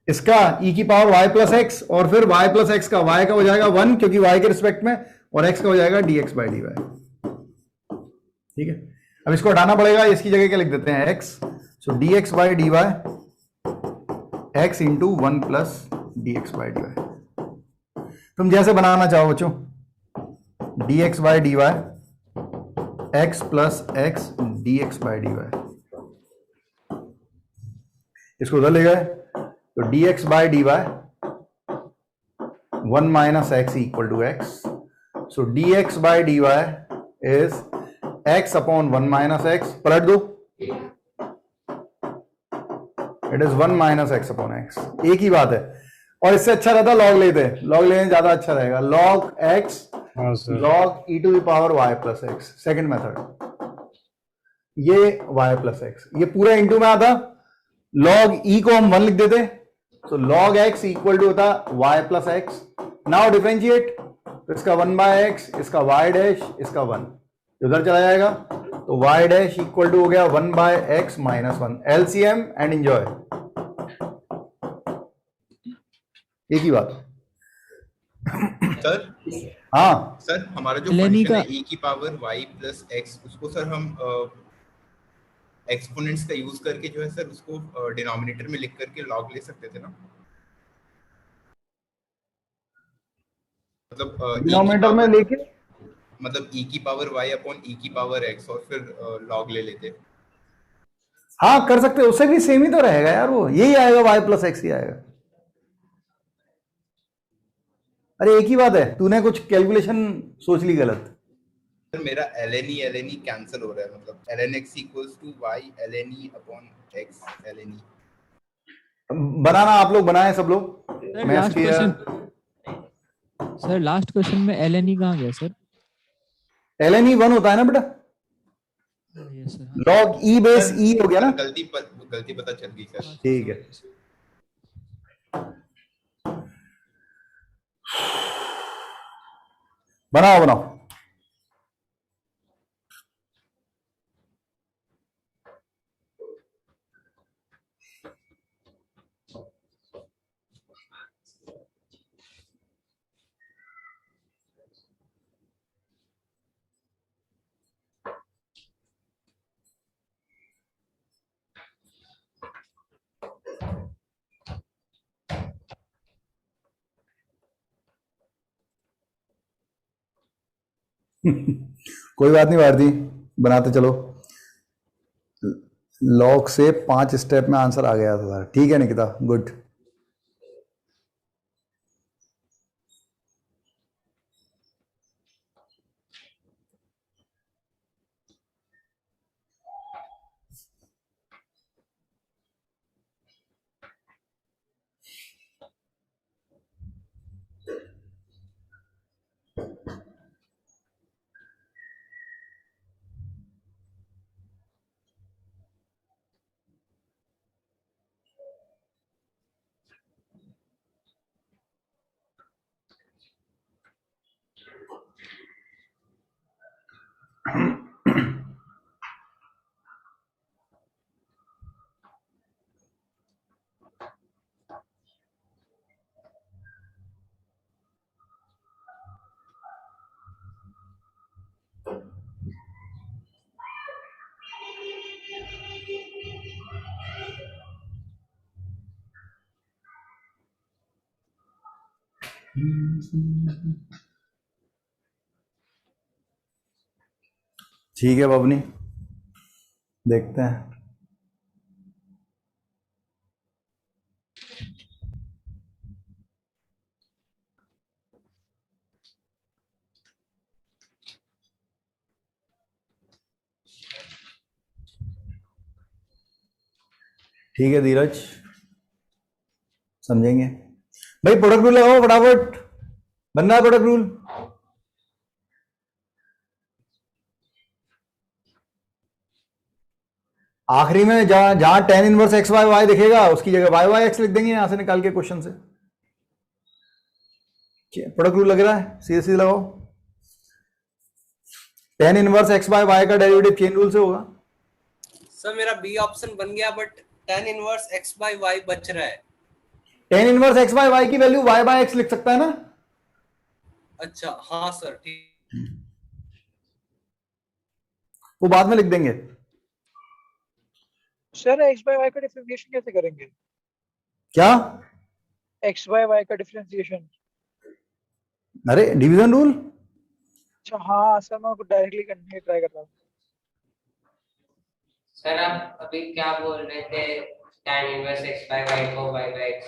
इसका ई की पावर वाई प्लस एक्स, और फिर वाई प्लस एक्स का वाई का हो जाएगा 1 क्योंकि वाई के रिस्पेक्ट में, और एक्स का हो जाएगा d x by d y. ठीक है, अब इसको हटाना पड़ेगा, इसकी जगह क्या लिख देते हैं x, so d x by d y x into 1 plus d x by d y. तुम जैसे बनाना चाहो बच्चों, d x by d y x plus x d x by d y. इसको उधर ले गए तो d x by d y 1 minus x equal to x, so d x by d y is x upon 1 minus x, पलट दो, it is 1 minus x upon x, एक ही बात है। और इससे अच्छा रहता लॉग लेते, लॉग लेने ज्यादा अच्छा रहेगा। Log x log e to the power y plus x, second method. ये वाई प्लस एक्स, ये पूरा इंटू में आता, लॉग ई को हम 1 लिख देते, तो लॉग एक्स इक्वल टू होता y plus x. Now differentiate, तो इसका 1 बाय एक्स, इसका वाई डैश, इसका 1 उधर चला जाएगा, तो वाई डैश इक्वल टू हो गया 1 by x minus 1। LCM and enjoy, एक ही बात। सर हाँ सर, हमारा जो एलेनी फंक्शन का है e की पावर y प्लस x, उसको सर हम एक्सपोनेंट्स का यूज करके जो है सर उसको डिनोमिनेटर में लिख करके लॉग ले सकते थे ना, मतलब डिनोमिनेटर में लेके, मतलब e की पावर y अपॉन e की पावर x और फिर लॉग ले लेते। हाँ कर सकते, उससे भी सेम ही तो रहेगा यार, वो यही आएगा, वाई प्लस एक्स ही आएगा। अरे एक ही बात है, तूने कुछ कैलकुलेशन सोच ली गलत। सर मेरा ln e कैंसिल हो रहा है, मतलब ln x equals to y ln e upon x ln e। बनाना आप लोग बनाए सब लोग। सर मैथ्स लास्ट किया, क्वेश्चन, सर लास्ट क्वेश्चन में एलएनई कहाँ गया सर? ln e 1 होता है ना बेटा, yes sir. Log E base E हो गया ना। गलती पता चल गई सर। ठीक है, बनाओ बनाओ। कोई बात नहीं भारती, बनाते चलो। लॉग से 5 स्टेप में आंसर आ गया था। ठीक है निकिता, गुड। ठीक है बबनी, देखते हैं। ठीक है धीरज, समझेंगे भाई। प्रोडक्ट रूल लगाओ फटाफट, बन रहा है प्रोडक्ट रूल। आखिरी में जहां tan inverse x y y दिखेगा उसकी जगह वाई वाई एक्स लिख देंगे यहां से निकाल के क्वेश्चन से। प्रोडक्ट रूल लग रहा है, सीधे सीधे लगाओ। tan inverse x by y का डेरिवेटिव चेन रूल से होगा। सर मेरा बी ऑप्शन बन गया, but tan inverse x by y बच रहा है। tan inverse x by y की वैल्यू y बाय x लिख सकता है ना। अच्छा हाँ सर, ठीक। वो बाद में लिख देंगे। सर x बाय y का डिफरेंशिएशन कैसे करेंगे? क्या x बाय y का डिफरेंशिएशन? अरे डिवीजन रूल। अच्छा हाँ सर, मैं डायरेक्टली करने की ट्राई कर रहा हूँ। सर आप अभी क्या बोल रहे थे, tan inverse x by y को y बाय x?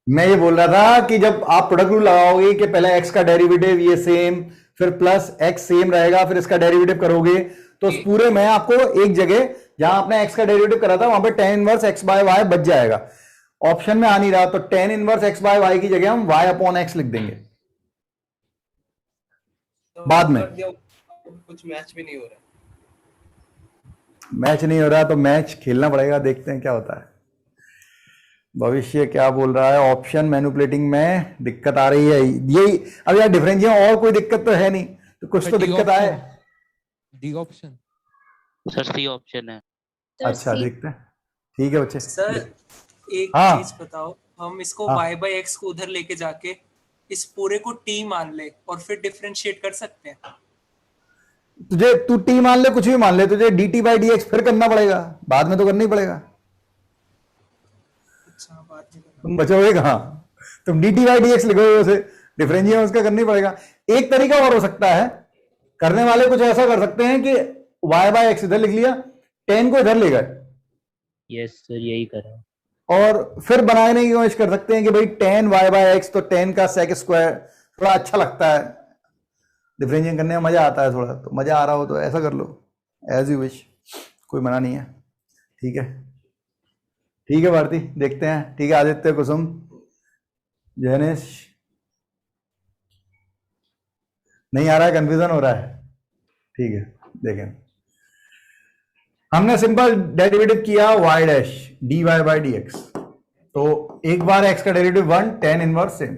मैं ये बोल रहा था कि जब आप प्रोडक्ट रूल लगाओगे कि पहले x का डेरिवेटिव ये सेम, फिर प्लस x सेम रहेगा, फिर इसका डेरिवेटिव करोगे, तो उस पूरे में आपको एक जगह जहां आपने x का डेरिवेटिव करा था वहां पे tan inverse x by y बच जाएगा। ऑप्शन में आ नहीं रहा, तो tan inverse x by y की जगह हम वाई अपॉन एक्स लिख देंगे बाद में। कुछ मैच भी नहीं हो रहा। मैच नहीं हो रहा तो मैच खेलना पड़ेगा, देखते हैं क्या होता है। भविष्य क्या बोल रहा है? ऑप्शन मैनिपुलेटिंग में दिक्कत आ रही है, यही। अब यार डिफरेंशियल और कोई दिक्कत तो है नहीं, तो कुछ तो दिक्कत आए। D option sir C option है। अच्छा देखते हैं, ठीक है बच्चे। सर एक हाँ। चीज बताओ, हम इसको हाँ। y बाई एक्स को उधर लेके जाके इस पूरे को t मान ले और फिर डिफरेंशिएट कर सकते हैं। तुझे तू टी मान ले, कुछ भी मान ले, तुझे D T by D x फिर करना पड़ेगा, बाद में तो करना ही पड़ेगा। अच्छा बात नहीं करना। तुम बचोगे कहाँ? तुम D T by D x लिखोगे, उसे डिफरेंशिएट उसका करना ही पड़ेगा। एक तरीका और हो सकता है, करने वाले कुछ ऐसा कर सकते हैं कि y बाय एक्स इधर लिख लिया, 10 को इधर ले गए, यस सर यही करा। और फिर बनाने की कोशिश कर सकते हैं कि भाई 10 y बाय एक्स, तो 10 का सेक स्क्वायर थोड़ा अच्छा लगता है, डिफरेंशिएट करने में मजा आता है थोड़ा, तो मजा आ रहा हो तो ऐसा कर लो, एज यू विश, कोई मना नहीं है। ठीक है, ठीक है भारती, देखते हैं। ठीक है आदित्य, कुसुम, जैनेश, नहीं आ रहा है, कंफ्यूजन हो रहा है। ठीक है देखें, हमने सिंपल डेरिवेटिव किया y dash dy by D x, तो एक बार x का डेरिवेटिव 1, tan इनवर्स सेम,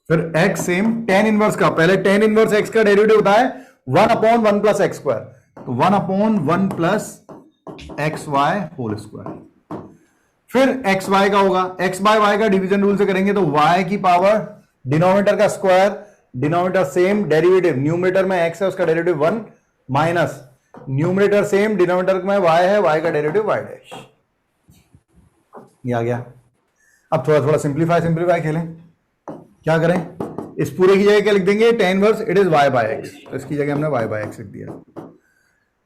फिर x सेम tan इनवर्स का, पहले tan इनवर्स x का डेरिवेटिव होता है 1 अपॉन 1 प्लस एक्स स्क्वायर, तो 1 upon 1 plus x y whole square, फिर एक्स वाई का होगा, एक्स बाय वाई का डिवीजन रूल से करेंगे तो y की पावर डिनोमिनेटर का square, denominator same, derivative numerator में x है उसका derivative 1 minus numerator same, denominator में y है, y का डेरिवेटिव y डैश। ये आ गया। अब थोड़ा थोड़ा सिंप्लीफाई खेलें। क्या करें, इस पूरे की जगह क्या लिख देंगे, tan inverse it is y by x, तो इसकी जगह हमने y बाय x लिख दिया।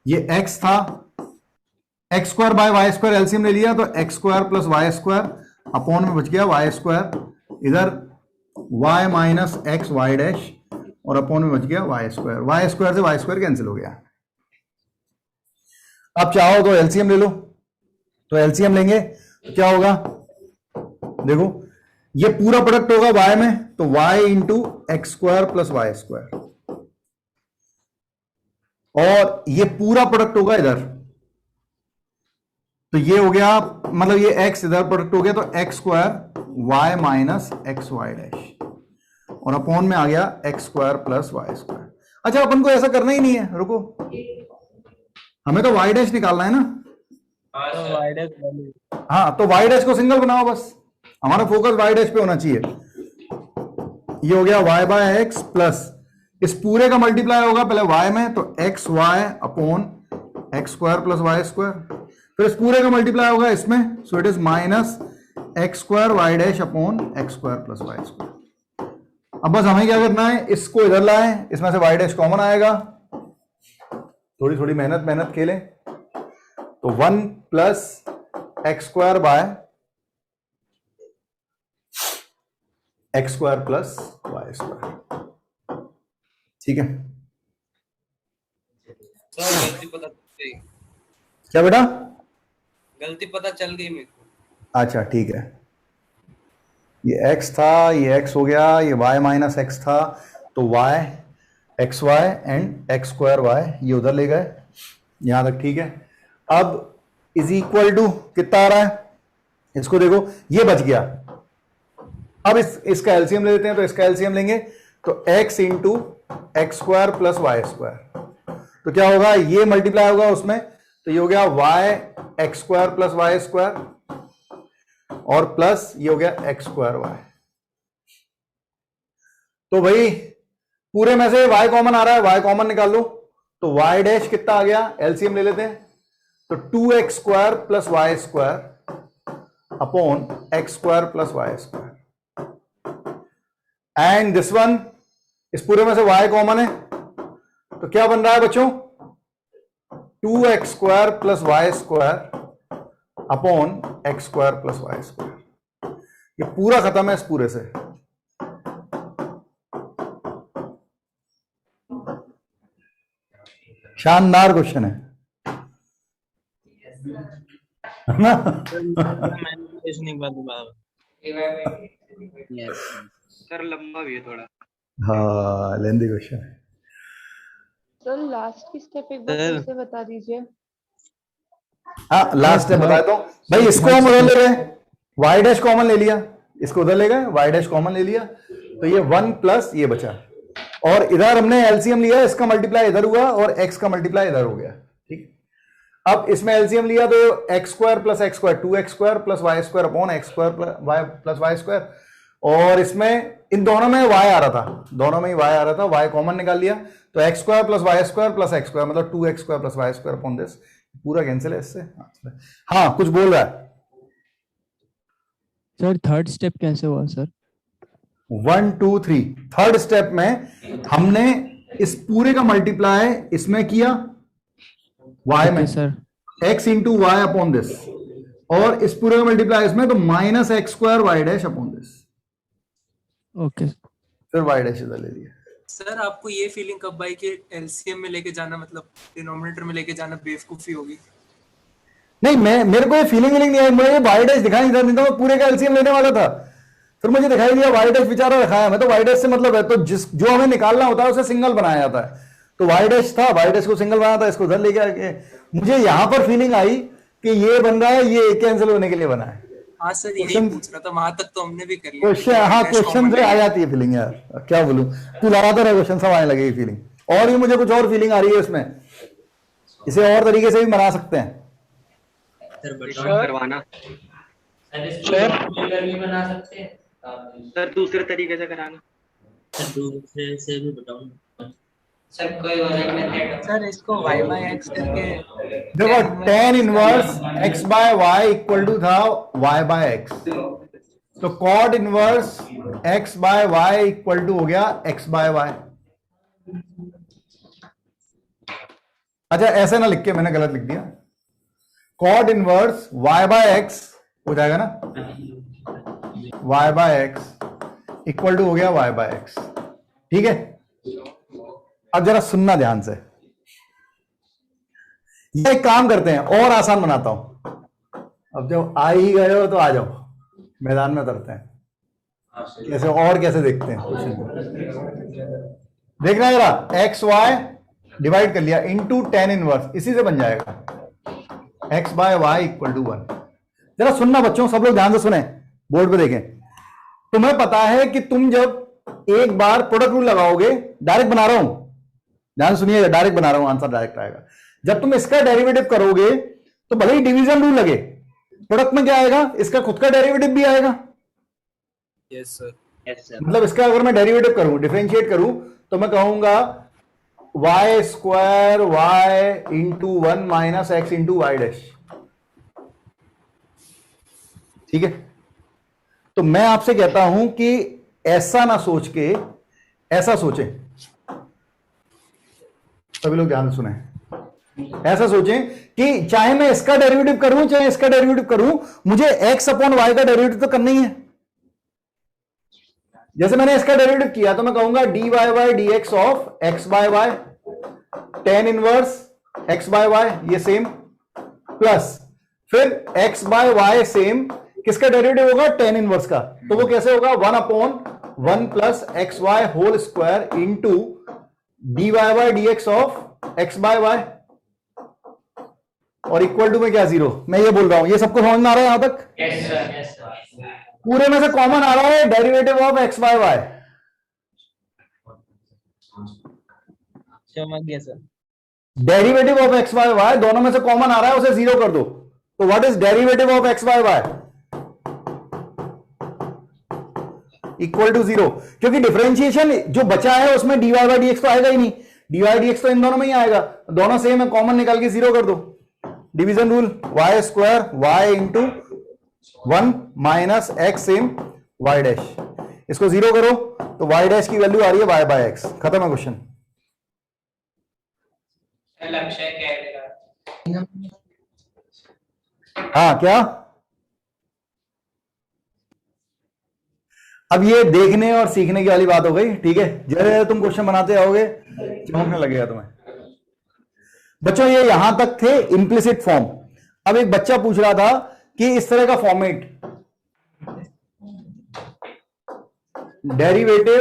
ये x था, x square by y square LCM ले लिया, तो x square plus y square upon में बच गया वाई स्क्वायर, इधर y minus x y dash और अपॉन में बच गया वाई स्क्वायर से वाई स्क्वायर कैंसिल हो गया। अब चाहो तो एलसीएम ले लो, तो एलसीएम लेंगे तो क्या होगा, देखो ये पूरा प्रोडक्ट होगा y में, तो y into x square plus y square, और ये पूरा प्रोडक्ट होगा इधर, तो ये हो गया, मतलब ये x इधर प्रोडक्ट हो गया, तो x square y minus x y dash और अपॉन में आ गया x square plus y square. अच्छा अपन को ऐसा करना ही नहीं है, रुको, हमें तो वाई डैश निकालना है ना। हाँ तो वाई डैश को सिंगल बनाओ, बस हमारा फोकस वाई डैश पे होना चाहिए। ये हो गया y बाय एक्स प्लस इस पूरे का मल्टीप्लाई होगा पहले y में, तो x y upon x square plus y square, फिर इस पूरे का मल्टीप्लाई होगा इसमें, so it is minus x square y dash upon x square plus y square. अब बस हमें क्या करना है, इसको इधर लाएं, इसमें से वाई डैश कॉमन आएगा, थोड़ी थोड़ी मेहनत खेलें, तो 1 plus x square by x square plus y square. ठीक है, गलती पता चल गई। क्या बेटा? गलती पता चल गई मेरे को। अच्छा ठीक है, ये x था, ये x हो गया, ये y माइनस एक्स था, तो y x y and x square y ये उधर ले गए, यहां तक ठीक है। अब इज इक्वल टू कितना आ रहा है, इसको देखो, ये बच गया। अब इसका एलसीएम ले लेते हैं, तो इसका एलसीएम लेंगे तो x into x square plus y square, तो क्या होगा, ये मल्टीप्लाई होगा उसमें, तो ये हो गया y x square plus y square और प्लस ये हो गया एक्स स्क्वायर वाई। तो भाई पूरे में से y कॉमन आ रहा है, y कॉमन निकाल लो, तो y डैश कितना आ गया, एलसीएम ले लेते हैं, तो 2x square plus y square upon x square plus y square, and this one, इस पूरे में से y कॉमन है, तो क्या बन रहा है बच्चों, 2x square plus y square upon x square plus y square. ये पूरा खत्म है इस पूरे से। शानदार क्वेश्चन है। है ना? सर लंबा भी है थोड़ा। हाँ लेंदी क्वेश्चन है। सर लास्ट की स्टेप एक बार फिर से बता दीजिए। हाँ लास्ट स्टेप बताया तो भाई, इसको हम उधर ले गए, वाई डैश कॉमन ले लिया, इसको उधर ले गए, वाई डैश कॉमन ले लिया, तो ये 1 प्लस ये बचा, और इधर हमने एलसीएम लिया, इसका मल्टीप्लाई इधर हुआ और एक्स का मल्टीप्लाई इधर हो गया। ठीक, अब इसमें एलसीएम लिया तो x square plus x square 2x square plus y square upon x square y plus y square, और इसमें इन दोनों में y आ रहा था, दोनों में ही y आ रहा था, y कॉमन निकाल लिया तो x square plus y square plus x square मतलब 2x square plus y square upon this, पूरा कैंसिल है इससे। हाँ कुछ बोल रहा है सर? थर्ड स्टेप कैसे हुआ सर? 1 2 3 थर्ड स्टेप में हमने इस पूरे का मल्टीप्लाई इसमें किया y में sir, x into y upon this, और इस पूरे का मल्टीप्लाई इसमें तो minus x square y dash upon this. Okay, फिर वाई डैश इधर ले लिया। सर आपको ये फीलिंग कब आई कि एलसीएम में लेके जाना मतलब डिनोमिनेटर में लेके जाना बेवकूफी होगी? नहीं मेरे को ये फीलिंग नहीं आई, मुझे वाई डैश दिखाई नहीं था, नहीं तो मैं पूरे का एलसीएम लेने वाला था, फिर मुझे दिखाई दिया वाई डैश बेचारा रखा है, मैं तो वाई डैश से मतलब है तो जो हमें निकालना होता है उसे सिंगल बनाया जाता है, तो वाई डैश था, वाई डैश को सिंगल बनाया था, इसको उधर लेके आके मुझे यहां पर फीलिंग आई कि ये बन रहा है, ये कैंसिल होने के लिए बना है। हाँ सर यही पूछ रहा था, वहां तक तो हमने भी कर लिया। क्वेश्चन, हाँ क्वेश्चन से आ जाती है फीलिंग यार, क्या बोलूं, तू लगाता रहे क्वेश्चन सब आने लगेगी फीलिंग, और भी मुझे कुछ और फीलिंग आ रही है इसमें, इसे और तरीके से भी बना सकते हैं। करवाना भी बना सकते हैं सर, दूसरे तरीके से कराना सर, दूसरे से भी बताऊं सर, कोई और मेथड सर इसको y by x करके देखो tan inverse x by y equal to था y बाय x, तो cot inverse x by y equal to हो गया x बाय y। अच्छा ऐसे ना लिख के, मैंने गलत लिख दिया, cot inverse y by x हो जाएगा ना, y by x equal to हो गया y बाय x। ठीक है, अब जरा सुनना ध्यान से, ये एक काम करते हैं और आसान बनाता हूं, अब जब आ ही गए हो तो आ जाओ मैदान में उतरते हैं, कैसे और कैसे देखते हैं देखना जरा, एक्स वाई डिवाइड कर लिया इंटू tan इनवर्स, इसी से बन जाएगा x by y equal to 1। जरा सुनना बच्चों, सब लोग ध्यान से सुने, बोर्ड पे देखें, तुम्हें पता है कि तुम जब एक बार प्रोडक्ट रूल लगाओगे, डायरेक्ट बना रहा हूं, ध्यान सुनिए, डायरेक्ट बना रहा हूं, आंसर डायरेक्ट आएगा। जब तुम इसका डेरिवेटिव करोगे तो भले ही डिवीजन रूल लगे, प्रोडक्ट में क्या आएगा, इसका खुद का डेरिवेटिव भी आएगा। Yes sir, yes sir. मतलब इसका अगर मैं डेरिवेटिव करूं, डिफरेंशिएट करूं, तो मैं कहूंगा y square y into 1 minus x into y dash. ठीक है, तो मैं आपसे कहता हूं कि ऐसा ना सोच के ऐसा सोचें, सभी लोग ध्यान से सुने, ऐसा सोचें कि चाहे मैं इसका डेरिवेटिव करूं चाहे इसका डेरिवेटिव करूं, मुझे x अपॉन y का डेरिवेटिव तो करना ही है। जैसे मैंने इसका डेरिवेटिव किया तो मैं कहूंगा dy by dx of x by y, tan inverse x by y ये सेम, प्लस फिर x बाय y सेम, किसका डेरिवेटिव होगा, tan इनवर्स का, तो वो कैसे होगा 1 upon 1 plus x y whole square into dy by dx of x by y, और इक्वल टू में क्या 0। मैं ये बोल रहा हूं, ये सबको समझ में आ रहा है यहां तक? Yes sir, yes sir. पूरे में से कॉमन आ रहा है derivative of x by y, समझ गया सर। Derivative of x by y दोनों में से कॉमन आ रहा है, उसे 0 कर दो, तो what is derivative of x by y equal to 0, क्योंकि डिफरेंशिएशन जो बचा है उसमें dy बाय dx तो आएगा ही नहीं, dy dx तो इन दोनों में ही आएगा, दोनों सेम है, कॉमन निकाल के 0 कर दो। Division rule, y square y into 1 minus x same y dash, इसको 0 करो तो वाई डैश की वैल्यू आ रही है y बाय x। खत्म है क्वेश्चन। लक्ष्य क्या है? हाँ क्या, अब ये देखने और सीखने की वाली बात हो गई। ठीक है, जैसे तुम क्वेश्चन बनाते आओगे चमकने लगेगा तुम्हें। बच्चों ये यहां तक थे इम्प्लिसिट फॉर्म। अब एक बच्चा पूछ रहा था कि इस तरह का format, derivative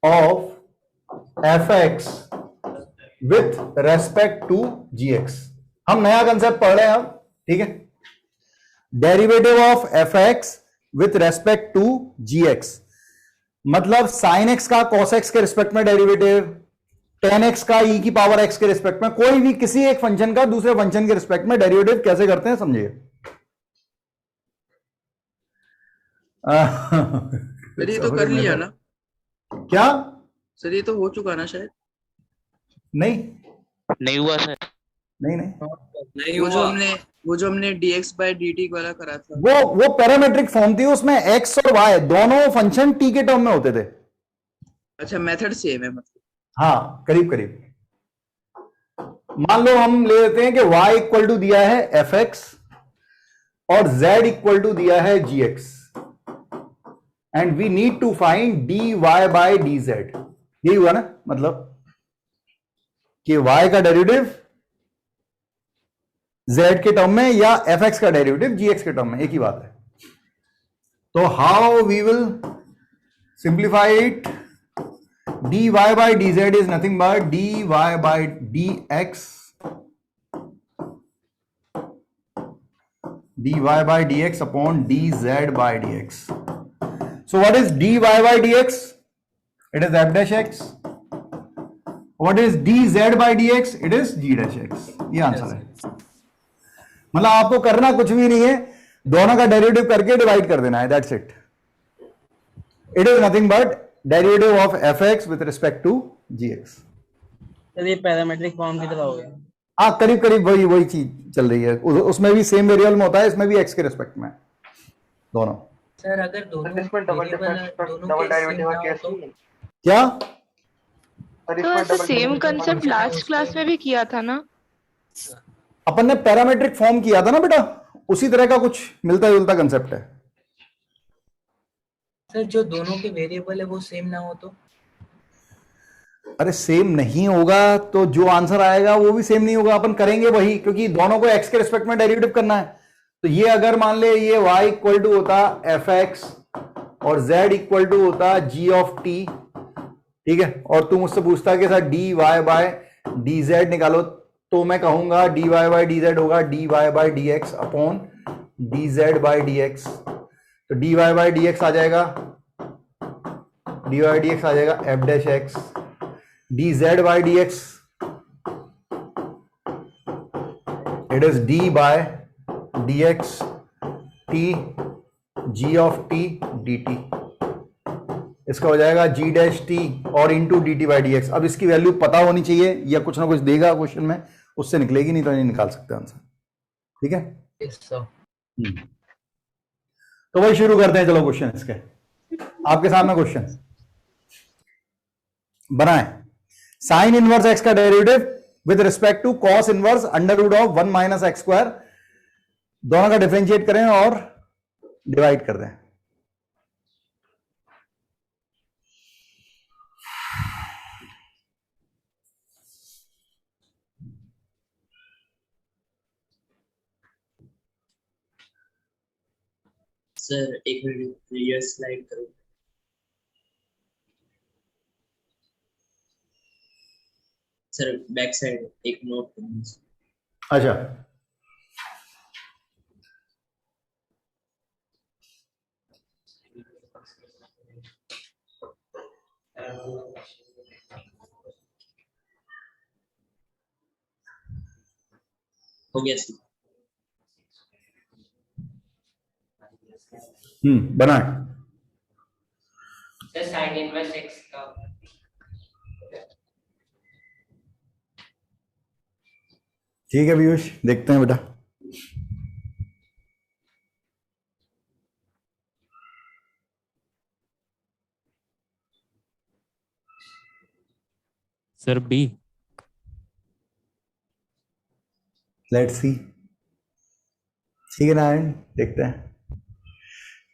of f x with respect to g x. हम नया कंसेप्ट पढ़ रहे हैं अब, ठीक है। Derivative of f x with respect to g x मतलब साइन एक्स का कॉस एक्स के रिस्पेक्ट में डेरिवेटिव, टेन एक्स का ई की पावर एक्स के रिस्पेक्ट में, कोई भी किसी एक फंक्शन का दूसरे फंक्शन के रिस्पेक्ट में डेरिवेटिव कैसे करते हैं समझिए। सर ये तो कर लिया ना? क्या सर ये तो हो चुका ना शायद? नहीं हुआ सर। नहीं वो जो हमने dx by dt वाला करा था, वो पैरामेट्रिक फॉर्म थी, उसमें x और y दोनों फंक्शन t के टर्म में होते थे। अच्छा मेथड सेम है मतलब? हाँ करीब करीब। मान लो हम ले लेते हैं कि y इक्वल टू दिया है एफ एक्स और z इक्वल टू दिया है G X and we need to find dy by dz। यही हुआ ना मतलब कि y का डेरिवेटिव z के टर्म में या fx का डेरिवेटिव gx के टर्म में, एक ही बात है। तो how we will simplify it, dy by dz is nothing but dy by dx, dy by dx upon dz by dx. So what is dy by dx? It is f dash x. What is dz by dx? It is g dash x. ये answer है। मतलब आपको करना कुछ भी नहीं है, दोनों का डेरिवेटिव करके डिवाइड कर देना है, that's it. It is nothing but derivative of f x with respect to g x. ये पैरामेट्रिक फॉर्म की तरह हो गया। हाँ करीब करीब वही चीज चल रही है। उसमें भी सेम वेरिएबल में होता है, इसमें भी एक्स के रिस्पेक्ट में दोनों। सर अगर दोनों डबल डेरिवेटिव का केस नहीं है क्या? तो ऐसा सेम कंसेप्ट लास्ट क्लास में भी किया था ना? अपन ने पैरामेट्रिक फॉर्म किया था ना बेटा, उसी तरह का कुछ मिलता जुलता कंसेप्ट है। सर जो दोनों के वेरिएबल है वो सेम ना हो तो? अरे सेम नहीं होगा तो जो आंसर आएगा वो भी सेम नहीं होगा। अपन करेंगे वही, क्योंकि दोनों को एक्स के रिस्पेक्ट में डेरिवेटिव करना है। तो ये अगर मान ले ये y इक्वल टू होता एफ एक्स और z इक्वल टू होता जी ऑफ टी, ठीक है, और तू मुझसे पूछता कि सर dy बाय dz निकालो, तो मैं कहूंगा dy बाय dz होगा dy by dx upon dz by dx। तो dy बाय dx आ जाएगा, dy बाय dx आ जाएगा f dash x, dz by dx it is d by dx t g of t dt। इसका हो जाएगा g dash t और into dt by dx। अब इसकी वैल्यू पता होनी चाहिए या कुछ ना कुछ देगा क्वेश्चन में, उससे निकलेगी, नहीं तो नहीं निकाल सकते आंसर, ठीक है। तो वही शुरू करते हैं, चलो क्वेश्चन इसके आपके सामने क्वेश्चन बनाए। साइन इनवर्स एक्स का derivative with respect to cos inverse under root of 1 minus x square, दोनों का डिफरेंशिएट करें और डिवाइड कर दें। सर एक मिनट ये स्लाइड करो। सर बैक साइड एक नोट करो। अच्छा हो गया सर। बना साइन इनवर्स एक्स का ठीक है पीयूष, देखते हैं बेटा। Sir B. लेट्स सी, ठीक है नारायण, देखते हैं।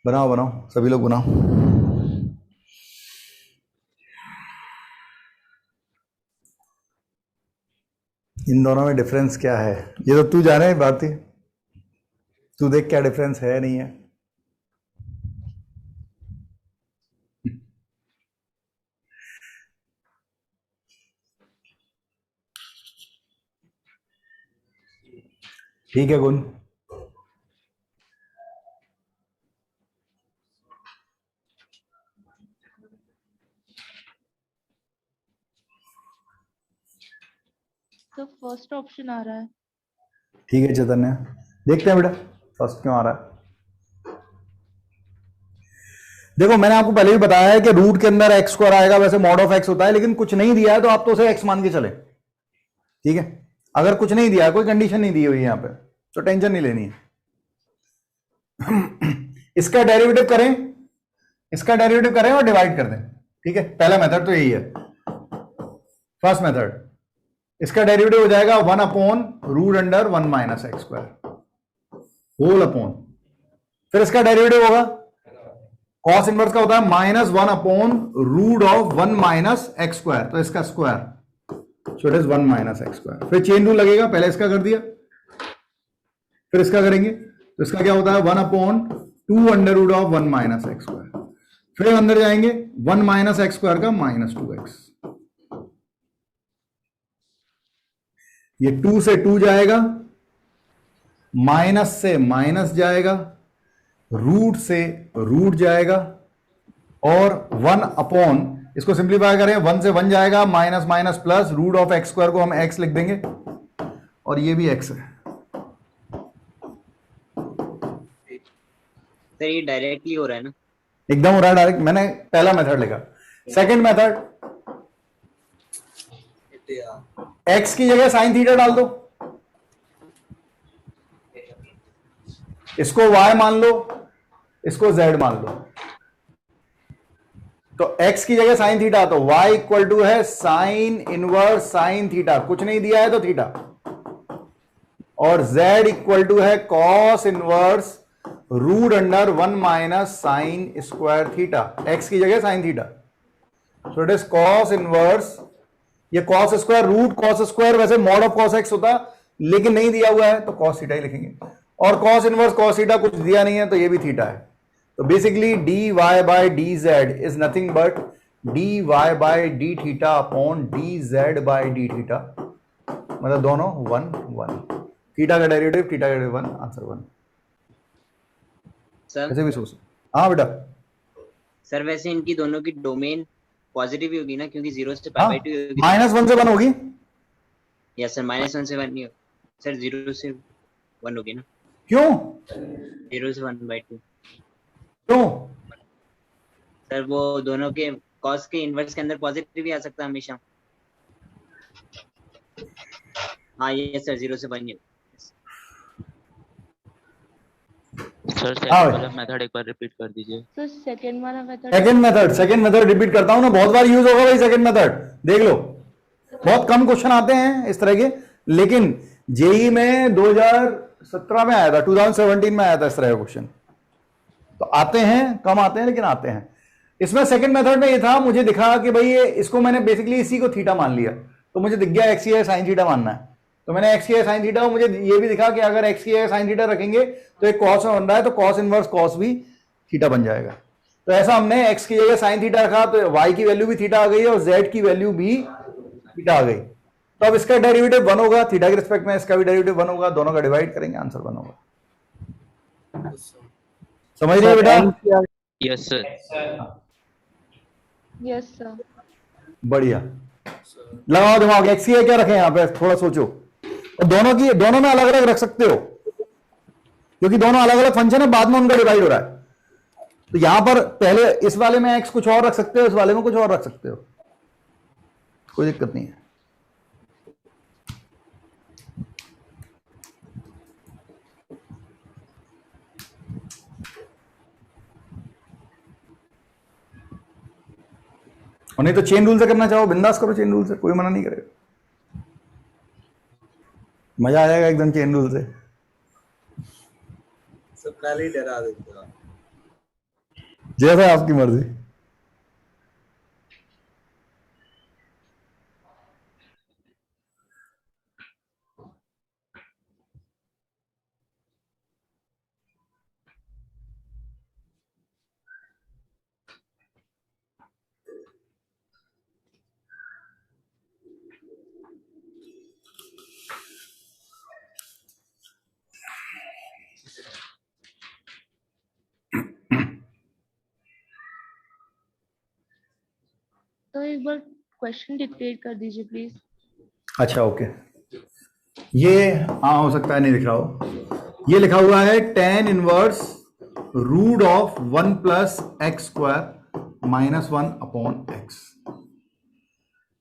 बनाओ बनाओ, सभी लोग बनाओ। इन दोनों में डिफरेंस क्या है ये तो तू जाने भारती, तू देख क्या डिफरेंस है नहीं है। ठीक है गुण, तो फर्स्ट ऑप्शन आ रहा है। ठीक है चैतन्य, देखते हैं बेटा फर्स्ट क्यों आ रहा है। देखो मैंने आपको पहले भी बताया है कि रूट के अंदर एक्स स्क्वायर आएगा, वैसे मॉड ऑफ एक्स होता है, लेकिन कुछ नहीं दिया है तो आप तो उसे एक्स मान के चले। ठीक है, अगर कुछ नहीं दिया है, कोई कंडीशन नहीं दी हुई यहां पे, तो टेंशन नहीं लेनी है। इसका डेरिवेटिव करें, इसका डेरिवेटिव करें और डिवाइड कर दें। ठीक है, पहला मेथड तो यही है, फर्स्ट मेथड। इसका डेरिवेटिव हो जाएगा 1 upon root under 1 minus x square whole upon, फिर इसका डेरिवेटिव होगा कॉस इनवर्स का होता है -1 upon root of 1 minus x square, तो इसका square, so it is 1 minus x square. फिर चेन रूल लगेगा, पहले इसका कर दिया फिर इसका करेंगे, तो इसका क्या होता है 1 upon 2 under root of 1 minus x square, फिर अंदर जाएंगे 1 माइनस एक्स स्क्वायर का -2x, ये 2 से 2 जाएगा, माइनस से माइनस जाएगा, रूट से रूट जाएगा, और 1 अपॉन, इसको सिंप्लीफाई करें 1 से 1 जाएगा, minus minus plus, root of x square को हम x लिख देंगे, और ये भी x है। सर ये डायरेक्टली हो रहा है ना? एकदम हो रहा है डायरेक्ट, मैंने पहला मेथड लिखा। सेकंड मेथड, x की जगह साइन थीटा डाल दो, इसको y मान लो, इसको z मान लो, तो x की जगह साइन थीटा, तो y इक्वल टू है साइन इनवर्स साइन थीटा, कुछ नहीं दिया है तो थीटा, और z इक्वल टू है cos inverse root under 1 minus sine square theta, x की जगह sine theta, so it is cos inverse, ये cos square root cos square, वैसे मॉड ऑफ कॉस एक्स होता लेकिन नहीं दिया हुआ है तो कॉस थीटा ही लिखेंगे, और कॉस इनवर्स कॉस थीटा कुछ दिया नहीं है तो ये भी थीटा है, तो basically dy by dz is nothing but dy by d theta upon dz by d theta, मतलब दोनों 1 1, थीटा का डेरिवेटिव थीटा का डेरिवेटिव 1, आंसर 1। सर ऐसे भी सोच, हाँ बेटा। सर वैसे इनकी दोनों की डोमेन पॉजिटिव ही होगी ना, क्योंकि 0 से pi by 2 होगी। -1 से 1 होगी। यस सर, -1 से 1 नहीं हो सर, 0 से 1 होगी ना। क्यों? 0 से 1/2। क्यों? सर वो दोनों के कॉस के इनवर्स के अंदर पॉजिटिव ही आ सकता है हमेशा। हाँ ये सर 0 से 1 ही। सर सेकंड वाला मेथड एक बार रिपीट कर दीजिए। तो सेकंड वाला मेथड, सेकंड मेथड रिपीट करता हूं ना, बहुत बार यूज होगा भाई सेकंड मेथड, देख लो बहुत कम क्वेश्चन आते हैं इस तरह के, लेकिन जेई में 2017 में आया था, 2017 में आया था इस तरह का क्वेश्चन, तो आते हैं, कम आते हैं लेकिन आते हैं। इसमें सेकंड मेथड में ये था, मुझे दिखा कि भाई ये इसको मैंने बेसिकली इसी को थीटा मान लिया, तो मुझे दिख गया एक्स की साइन थीटा मानना है, तो मैंने एक्स की साइन थीटा, मुझे ये भी दिखा कि अगर एक्स की साइन थीटा रखेंगे तो एक कॉस बन रहा है, तो कॉस इनवर्स कॉस भी थीटा बन जाएगा, तो ऐसा हमने एक्स की जगह साइन थीटा रखा, तो वाई की वैल्यू भी थीटा आ गई और जेड की वैल्यू भी थीटा आ गई, तो अब इसका डेरिवेटिव 1 होगा, थीटा के रिस्पेक्ट में इसका भी डेरिवेटिव 1 होगा, दोनों का डिवाइड करेंगे, आंसर 1 होगा। समझ रहे बेटा? Yes sir. Yes sir. बढ़िया, लगाओ दिमाग, एक्स की क्या रखें यहाँ पे, थोड़ा सोचो, और दोनों में अलग अलग रख सकते हो, क्योंकि दोनों अलग अलग फंक्शन है, बाद में उनका डिवाइड हो रहा है, तो यहां पर पहले इस वाले में एक्स कुछ और रख सकते हो, इस वाले में कुछ और रख सकते हो, कोई दिक्कत नहीं है। और नहीं तो चेन रूल से करना चाहो बिंदास करो, चेन रूल से कोई मना नहीं करेगा, मजा आ जाएगा एकदम चेन रूल से। सब पहले ही डरा देते हो, जैसा आपकी मर्जी। एक बार क्वेश्चन डिक्टेट कर दीजिए प्लीज। अच्छा ओके, ये हाँ हो सकता है नहीं लिख रहा हो। ये लिखा हुआ है tan inverse root of 1 plus x square minus 1 upon x,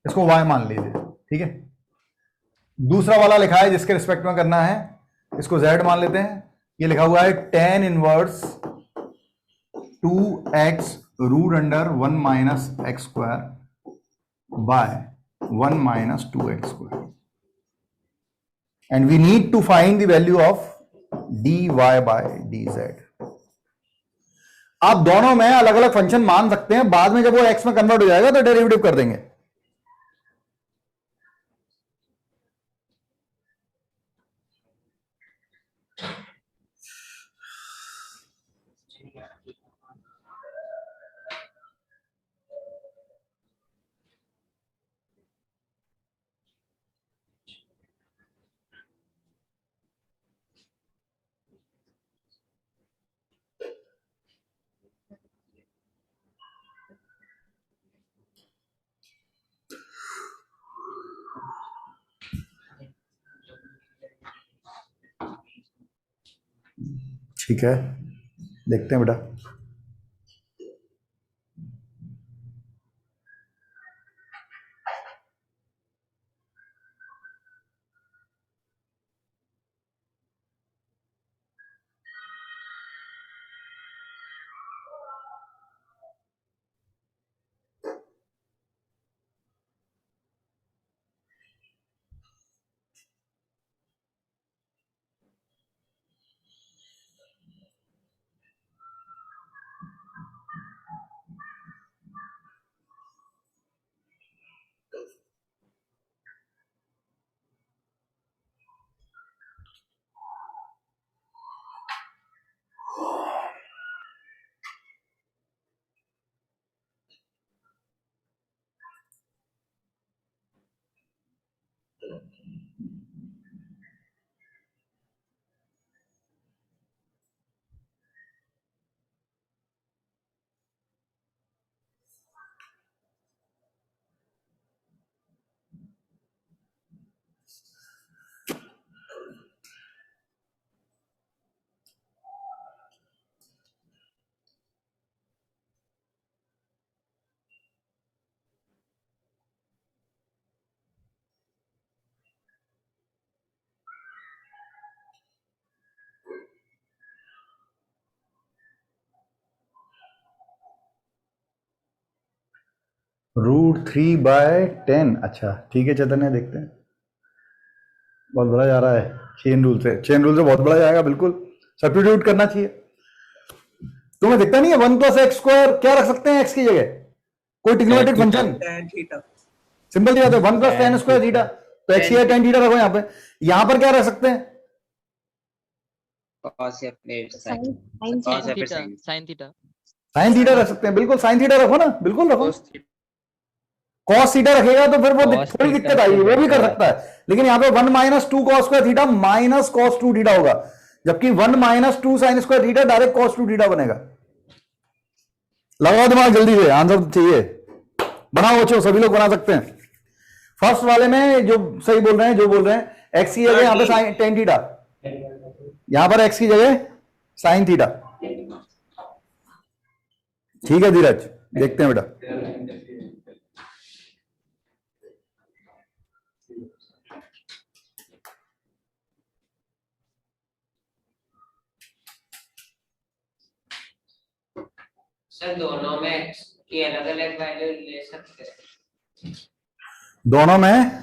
इसको y मान लीजिए, ठीक है। दूसरा वाला लिखा है जिसके रिस्पेक्ट में करना है, इसको z मान लेते हैं। ये लिखा हुआ है tan inverse 2x root under 1 minus x square by 1 minus 2x square, and we need to find the value of dy by dz। आप दोनों में अलग अलग फंक्शन मान सकते हैं, बाद में जब वो x में कन्वर्ट हो जाएगा तो डेरिवेटिव कर देंगे। ठीक है, देखते हैं बेटा। √3/10, अच्छा ठीक है चैतन्य, देखते हैं। बहुत बड़ा जा रहा है, चेन रूल से बहुत बड़ा जाएगा, बिल्कुल सब्स्टिट्यूट करना चाहिए। तुम्हें दिखता नहीं है 1 प्लस एक्स स्क्वायर, क्या रख सकते हैं एक्स की जगह? कोई ट्रिग्नोमेट्रिक फंक्शन, सिंपल सी बात है, 1 प्लस tan स्क्वायर थीटा, तो एक्स की जगह tan थीटा रखो। यहाँ पर क्या रख सकते हैं? साइन थीटा रख सकते हैं, बिल्कुल साइन थीटा रखो ना, बिल्कुल रखो। कॉस थीटा रखेगा तो फिर वो थोड़ी दिक्कत आएगी, वो भी कर सकता है। लेकिन यहाँ पे 1 minus 2 cos square theta minus cos 2 theta होगा, जबकि 1 minus 2 sign square theta direct cos 2 theta बनेगा। लगाओ दिमाग जल्दी से, आंसर चाहिए, बनाओ बच्चों, सभी लोग बना सकते हैं। फर्स्ट वाले में जो सही बोल रहे हैं, जो बोल रहे हैं एक्स की जगह यहाँ पे साइन टेन थीटा, यहाँ पर एक्स की जगह साइन थीटा। ठीक है धीरज, देखते हैं बेटा। सर दोनों में की अलग अलग वैल्यू ले सकते हैं? दोनों में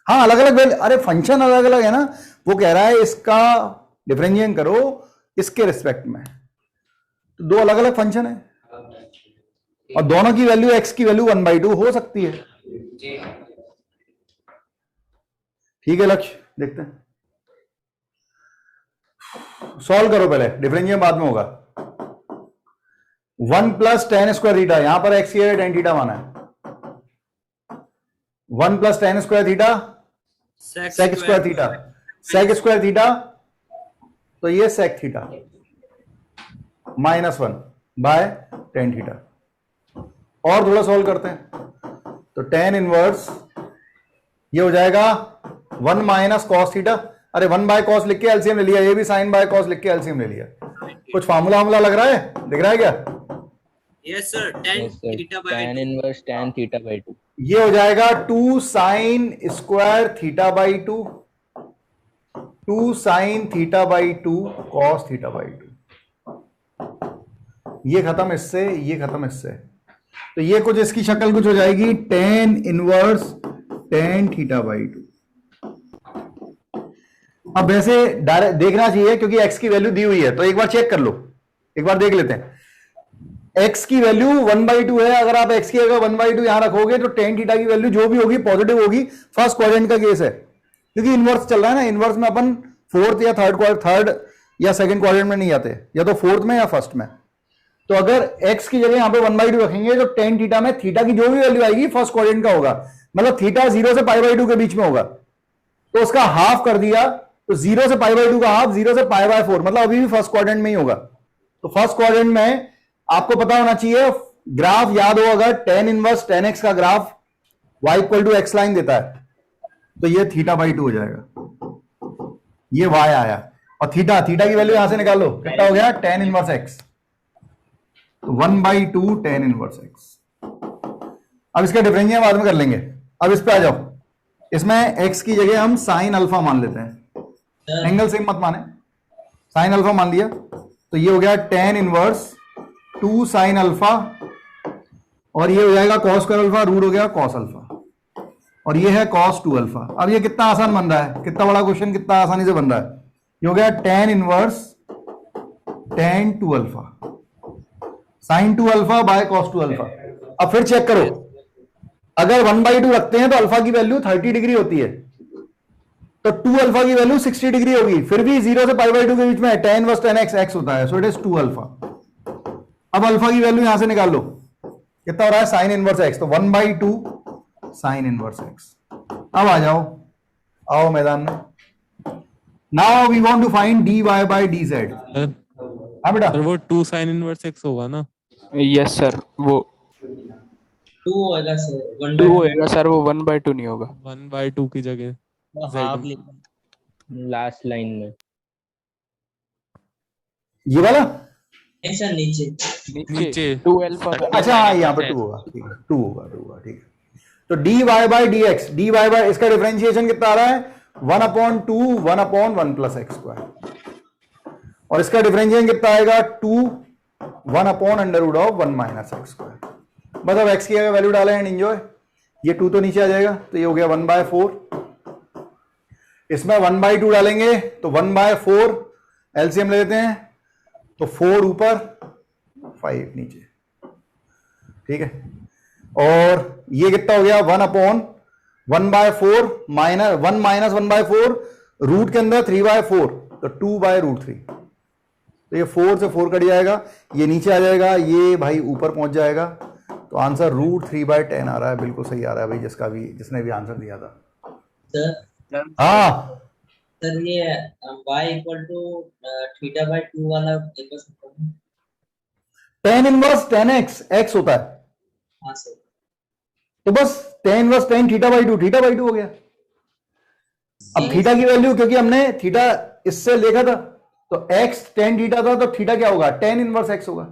हाँ अलग अलग वैल्यू, अरे फंक्शन अलग अलग है ना। वो कह रहा है इसका डिफरेंशिएट करो इसके रिस्पेक्ट में, तो दो अलग अलग फंक्शन है और दोनों की वैल्यू एक्स की वैल्यू 1/2 हो सकती है। ठीक है लक्ष्य, देखते हैं, सॉल्व करो पहले, डिफरेंशिएट बाद में होगा। 1 प्लस tan स्क्वायर थीटा, यहां पर एक्स की जगह tan थीटा माना है। 1 plus tan square theta sec square theta, sec square theta तो ये sec theta -1 by tan theta. और थोड़ा सॉल्व करते हैं। तो tan इनवर्स ये हो जाएगा 1 माइनस कॉस थीटा। अरे 1 बाय कॉस लिख के एलसीएम ले लिया, ये भी साइन बाय कॉस लिख के एलसीएम ले लिया। कुछ फार्मूला लग रहा है, दिख रहा है क्या? Yes sir, tan inverse tan theta by 2। ये हो जाएगा 2 sign square theta by 2, 2 sine theta by 2 cos theta by 2। ये खत्म इससे, ये खत्म इससे, तो ये कुछ इसकी शक्ल कुछ हो जाएगी tan inverse tan theta by 2। अब वैसे डायरेक्ट देखना चाहिए क्योंकि x की वैल्यू दी हुई है, तो एक बार चेक कर लो, एक बार देख लेते हैं। x की वैल्यू 1/2 है, अगर आप x की अगर 1/2 यहां रखोगे तो tan थीटा की वैल्यू जो भी होगी पॉजिटिव होगी। फर्स्ट क्वाड्रेंट का केस है क्योंकि इनवर्स चल रहा है ना, इनवर्स में अपन फोर्थ या थर्ड या सेकंड क्वाड्रेंट में नहीं आते, या तो फोर्थ में या फर्स्ट में। तो अगर x की जगह यहां पे 1/2 रखेंगे तो tan थीटा में थीटा की जो भी वैल्यू आएगी फर्स्ट क्वाड्रेंट का होगा, मतलब थीटा 0 से π/2 के बीच में होगा, तो उसका हाफ कर दिया, तो 0 से π/2 का हाफ 0 से π/4, मतलब अभी भी फर्स्ट क्वाड्रेंट में ही होगा। तो फर्स्ट क्वाड्रेंट में आपको पता होना चाहिए, ग्राफ याद हो अगर tan इनवर्स tan x का ग्राफ y = x लाइन देता है तो ये θ/2 हो जाएगा, ये y आया, और थीटा की वैल्यू यहां से निकालो, कितना हो गया tan इनवर्स x, तो 1/2 tan इनवर्स x। अब इसका डिफरेंशियल बाद में कर लेंगे, अब इस पे आ जाओ। इसमें x की जगह हम साइन अल्फा मान लेते हैं, एंगल सेम मत माने, साइन अल्फा मान लिया, तो ये हो गया tan इनवर्स 2 साइन अल्फा, और ये हो जाएगा cos स्क्वायर अल्फा, रूट हो गया cos अल्फा, और ये है cos 2 अल्फा। अब ये कितना आसान बन रहा है, कितना बड़ा क्वेश्चन कितना आसानी से बन रहा है। ये हो गया tan inverse tan 2 alpha sign 2 alpha by cos 2 alpha. अब फिर चेक करो, अगर 1/2 रखते हैं तो अल्फा की वैल्यू 30 डिग्री होती है, तो 2 अल्फा की वैल्यू 60 डिग्री होगी, फिर भी 0 से π/2 के बीच में tan inverse tan x x होता है, सो इट इज 2 अल्फा। अब अल्फा की वैल्यू यहां से निकाल लो, कितना हो रहा है साइन इनवर्स x, तो 1/2 साइन इनवर्स x। अब आ जाओ, आओ मैदान में। Now we want to find dy by dz। हाँ बेटा, सर वो 2 साइन इनवर्स x होगा ना? यस सर, वो 2 होगा सर, 2 होएगा सर, वो 1/2 नहीं होगा। 1/2 की जगह हाफ लास्ट लाइन में ये वाला ऐसा नीचे 2 अल्फा। अच्छा हाँ, यहाँ पे 2 होगा, ठीक है, 2 होगा, ठीक है। तो dy by dx, dy by इसका डिफरेंशिएशन कितना आ रहा है 1/2 1/1 + x², और इसका डिफरेंशिएशन कितना आएगा 2 1/√1 - x²। बस अब x की अगर वैल्यू डालें एंड एंजॉय, ये 2 तो नीचे आ जाएगा, तो ये हो गया 1/4, इसमें 1/2 डालेंगे तो 1/4, एलसीएम ले लेते हैं, तो 4 ऊपर 5 नीचे, ठीक है। और ये कितना हो गया 1/4 माइनस 1 - 1/4, रूट के अंदर 3/4, तो 2/√3, तो ये 4 से 4 कट जाएगा, ये नीचे आ जाएगा, ये भाई ऊपर पहुंच जाएगा, तो आंसर √3/10 आ रहा है, बिल्कुल सही आ रहा है भाई, जिसने भी आंसर दिया था। हाँ सर, ये y = θ/2 वाला tan इनवर्स tan x होता है, हाँ सर, तो बस tan इनवर्स tan θ/2 हो गया। अब थीटा की वैल्यू क्योंकि हमने थीटा इससे देखा था, तो x tan थीटा था, तो थीटा क्या होगा tan इनवर्स x होगा,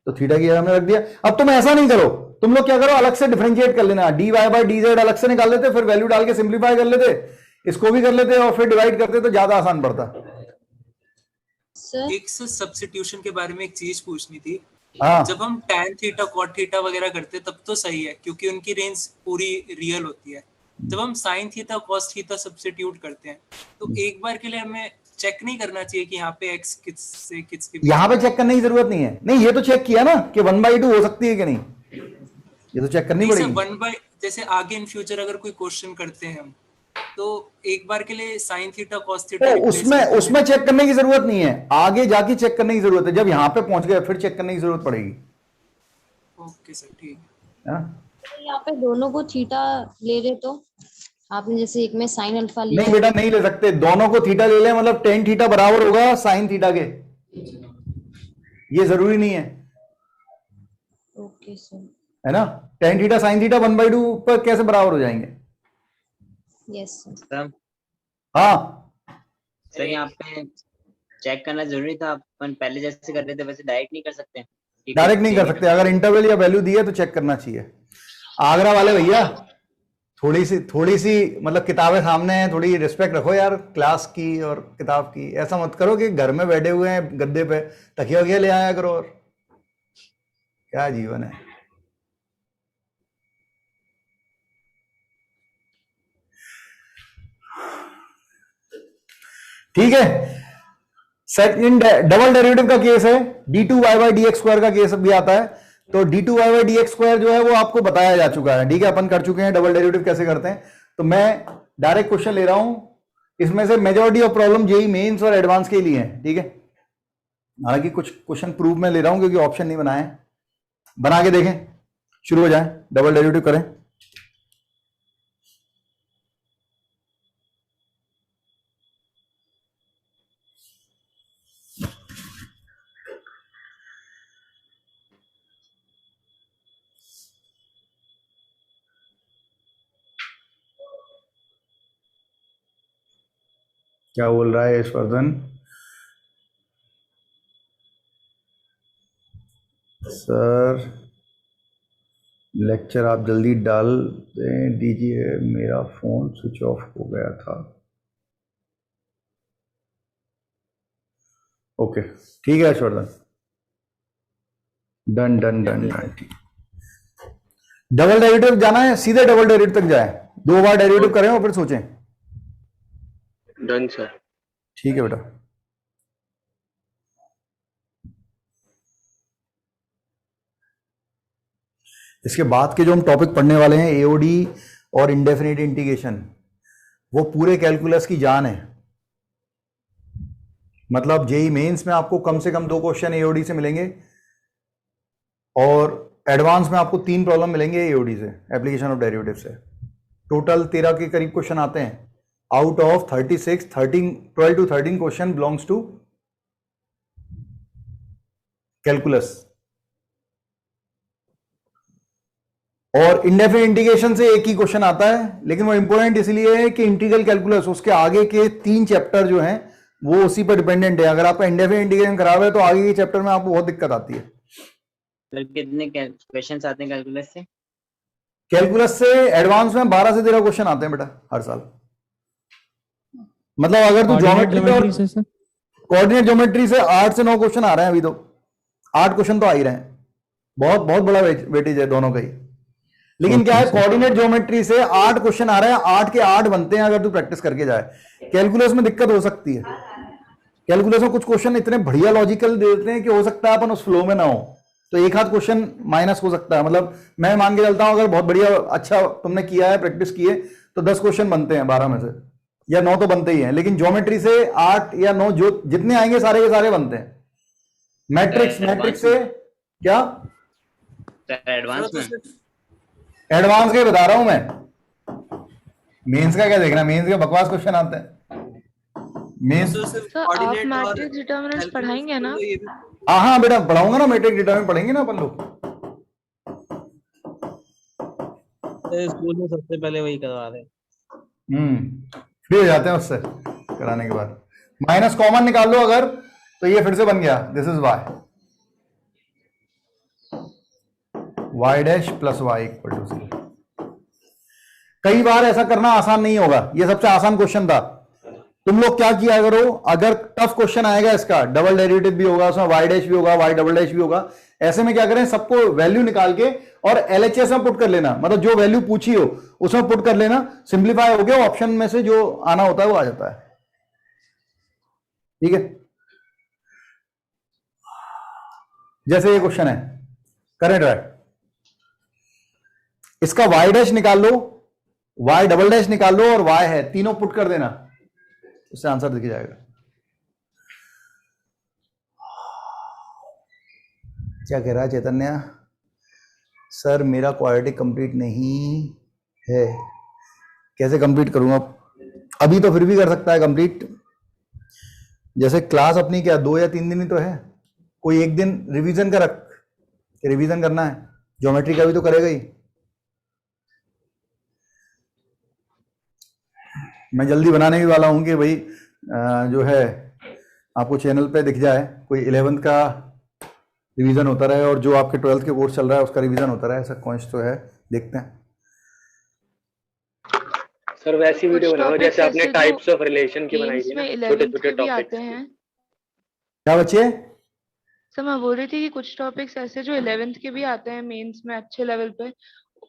तो थीटा की हमने रख दिया। अब तुम ऐसा नहीं करो, तुम लोग क्या करो, अलग से डिफरेंशिएट कर लेना, dy बाय dz अलग से निकाल लेते, फिर वैल्यू डाल के सिंप्लीफाई कर लेते, इसको भी कर लेते और फिर डिवाइड करते, तो ज्यादा आसान पड़ता। एक सब्स्टिट्यूशन के बारे में एक चीज पूछनी थी। हाँ। जब हम tan थीटा cot थीटा वगैरह करते तब तो सही है क्योंकि उनकी रेंज पूरी रियल होती है। जब हम sin theta cos theta substitute करते हैं तो एक बार के लिए हमें चेक नहीं करना चाहिए कि यहाँ पे x किससे किसके, यहाँ पे चेक करने की जरूरत नहीं है, नहीं ये तो चेक किया ना कि 1/2 हो सकती है कि नहीं, ये तो चेक करनी पड़ेगी। जैसे आगे इन फ्यूचर अगर कोई क्वेश्चन करते हैं हम, तो एक बार के लिए sin थीटा cos थीटा, तो उसमें चेक करने की जरूरत नहीं है, आगे जाके चेक करने की जरूरत है, जब यहाँ पे पहुंच गए फिर चेक करने की जरूरत पड़ेगी। ओके सर, ठीक है। यहाँ पे दोनों को थीटा ले रहे, तो आपने जैसे एक में साइन अल्फा लिया, नहीं बेटा नहीं ले सकते, दोनों को थीटा ले ले, मतलब tan थीटा बराबर होगा साइन थीटा के, ये जरूरी नहीं है। Okay sir. है ना। tan थीटा sin थीटा 1/2 पर कैसे बराबर हो जाएंगे? यस सर हाँ सर यहाँ पे चेक करना जरूरी था, अपन पहले जैसे कर रहे थे वैसे डायरेक्ट नहीं कर सकते? डायरेक्ट नहीं कर सकते, अगर इंटरवल या वैल्यू दी है तो चेक करना चाहिए। आगरा वाले भैया थोड़ी सी मतलब किताबें सामने हैं, थोड़ी रिस्पेक्ट रखो यार क्लास की और किताब की। ऐसा मत करो कि घर में बैठे हुए हैं गद्दे पे, तकिया वकिया ले आया करो। और क्या जीवन है। ठीक है, सेकंड डबल डेरिवेटिव का केस है, d2y/dx² का केस भी आता है। तो d2y/dx² जो है वो आपको बताया जा चुका है, ठीक है, अपन कर चुके हैं डबल डेरिवेटिव कैसे करते हैं। तो मैं डायरेक्ट क्वेश्चन ले रहा हूं, इसमें से majority of problem JEE mains और एडवांस के लिए है, ठीक है। हालांकि कुछ क्वेश्चन प्रूव में ले रहा हूं क्योंकि ऑप्शन नहीं बनाए, बना के देखें, शुरू हो जाए, डबल डेरिवेटिव करें। क्या बोल रहा है यशवर्धन? सर लेक्चर आप जल्दी डाल दीजिए, मेरा फोन स्विच ऑफ हो गया था। ओके ठीक है Yashvardhan, done done done done. ठीक, डबल डेरिवेटिव जाना है, सीधे डबल डेरिवेटिव तक जाए, 2 बार डेरिवेटिव करें और फिर सोचें। Done sir. ठीक है बेटा। इसके बाद के जो हम टॉपिक पढ़ने वाले हैं एओडी और इंडेफिनिट इंटीग्रेशन, वो पूरे कैलकुलस की जान है। मतलब जेईई मेंस में आपको कम से कम 2 क्वेश्चन एओडी से मिलेंगे और एडवांस में आपको 3 प्रॉब्लम मिलेंगे एओडी से, एप्लीकेशन ऑफ डेरिवेटिव से। टोटल 13 के करीब क्वेश्चन आते हैं। Out of 36, 12 to 13 question belongs to calculus. और इंडेफिनिट इंटीग्रेशन से एक ही क्वेश्चन आता है, लेकिन वो इंपॉर्टेंट इसलिए है कि इंटीग्रल कैलकुलस उसके आगे के 3 चैप्टर जो हैं वो उसी पर डिपेंडेंट है। अगर आपका इंडेफिनिट इंटीग्रेशन खराब है तो आगे के चैप्टर में आपको बहुत दिक्कत आती है। सर कितने क्वेश्चंस आते हैं कैलकुलस से? कैलकुलस से एडवांस में 12 से 13 क्वेश्चन आते हैं बेटा हर साल। मतलब अगर तू ज्योमेट्री से कोऑर्डिनेट ज्योमेट्री से 8 से 9 क्वेश्चन आ रहे हैं, अभी तो 8 क्वेश्चन तो आ ही रहे हैं। बहुत बहुत बड़ा वेटेज है दोनों का ही। लेकिन क्या है, कोऑर्डिनेट ज्योमेट्री से 8 क्वेश्चन आ रहे हैं, 8 के 8 बनते हैं अगर तू प्रैक्टिस करके जाए। कैलकुलस में दिक्कत हो सकती है। कैलकुलस में कुछ क्वेश्चन इतने बढ़िया लॉजिकल दे देते हैं कि हो सकता है अपन उस फ्लो में ना हो, तो एक आध क्वेश्चन माइनस हो सकता है। मतलब मैं मान के चलता हूं अगर बहुत बढ़िया अच्छा तुमने किया है, प्रैक्टिस की है, तो 10 क्वेश्चन बनते हैं 12 में से, या 9 तो बनते ही हैं। लेकिन ज्योमेट्री से 8 या 9 जो जितने आएंगे सारे के सारे बनते हैं। मैट्रिक्स से क्या एडवांस में, एडवांस का ही बता रहा हूं मैं। मेंस का क्या देखना, मेंस के बकवास क्वेश्चन आते हैं मेंस। सर आप मैट्रिक्स डिटरमिनेंट्स पढ़ाएंगे ना? हाँ बेटा पढ़ाऊंगा ना, मैट्रिक्स डिटरमिनेंट पढ़ेंगे ना अपन लोग। स्कूल में सबसे पहले वही करवा रहे। फ्री हो जाते हैं उससे कराने के बाद। माइनस कॉमन निकाल लो अगर, तो ये फिर से बन गया, this is y dash plus y equal to 0। कई बार ऐसा करना आसान नहीं होगा, ये सबसे आसान क्वेश्चन था। तुम लोग क्या किया करो, अगर टफ क्वेश्चन आएगा इसका, डबल डेरिवेटिव भी होगा उसमें, y डैश भी होगा, y डबल डैश भी होगा, ऐसे में क्या करें, सबको वैल्यू निकाल के और LHS में पुट कर लेना। मतलब जो वैल्यू पूछी हो उसमें पुट कर लेना, सिंप्लीफाई हो गया, ऑप्शन में से जो आना होता है वो आ जाता है। ठीक है, जैसे ये क्वेश्चन है, करें ट्राई। इसका y डैश निकाल लो, y डबल डैश निकाल लो और y है, तीनों पुट कर देना, उससे आंसर दिख जाएगा। क्या कह रहा है चैतन्य? सर मेरा क्वाड्रेटिक कंप्लीट नहीं है, कैसे कंप्लीट करूंगा? अभी तो फिर भी कर सकता है कंप्लीट। जैसे क्लास अपनी क्या 2 या 3 दिन ही तो है, कोई एक दिन रिवीजन का रख, रिवीजन करना है, ज्योमेट्री का भी तो करेगा ही। मैं जल्दी बनाने ही वाला हूं कि भाई जो है आपको चैनल पे दिख जाए, कोई 11th का रिवीजन होता रहे और जो आपके 12th के कोर्स चल रहा है उसका रिवीजन होता रहे, ऐसा कॉन्स तो है, देखते हैं। सर वैसी वीडियो बनाओ जैसे आपने टाइप्स ऑफ रिलेशन की बनाई गेम्स थी ना, में छोटे 11th छोटे के भी टॉपिक्स। आते हैं। क्या बच्चे? सर मैं बोल रही थी कि कुछ टॉपिक्स ऐसे जो 11th के भी आते हैं मेंस में अच्छे लेवल पे,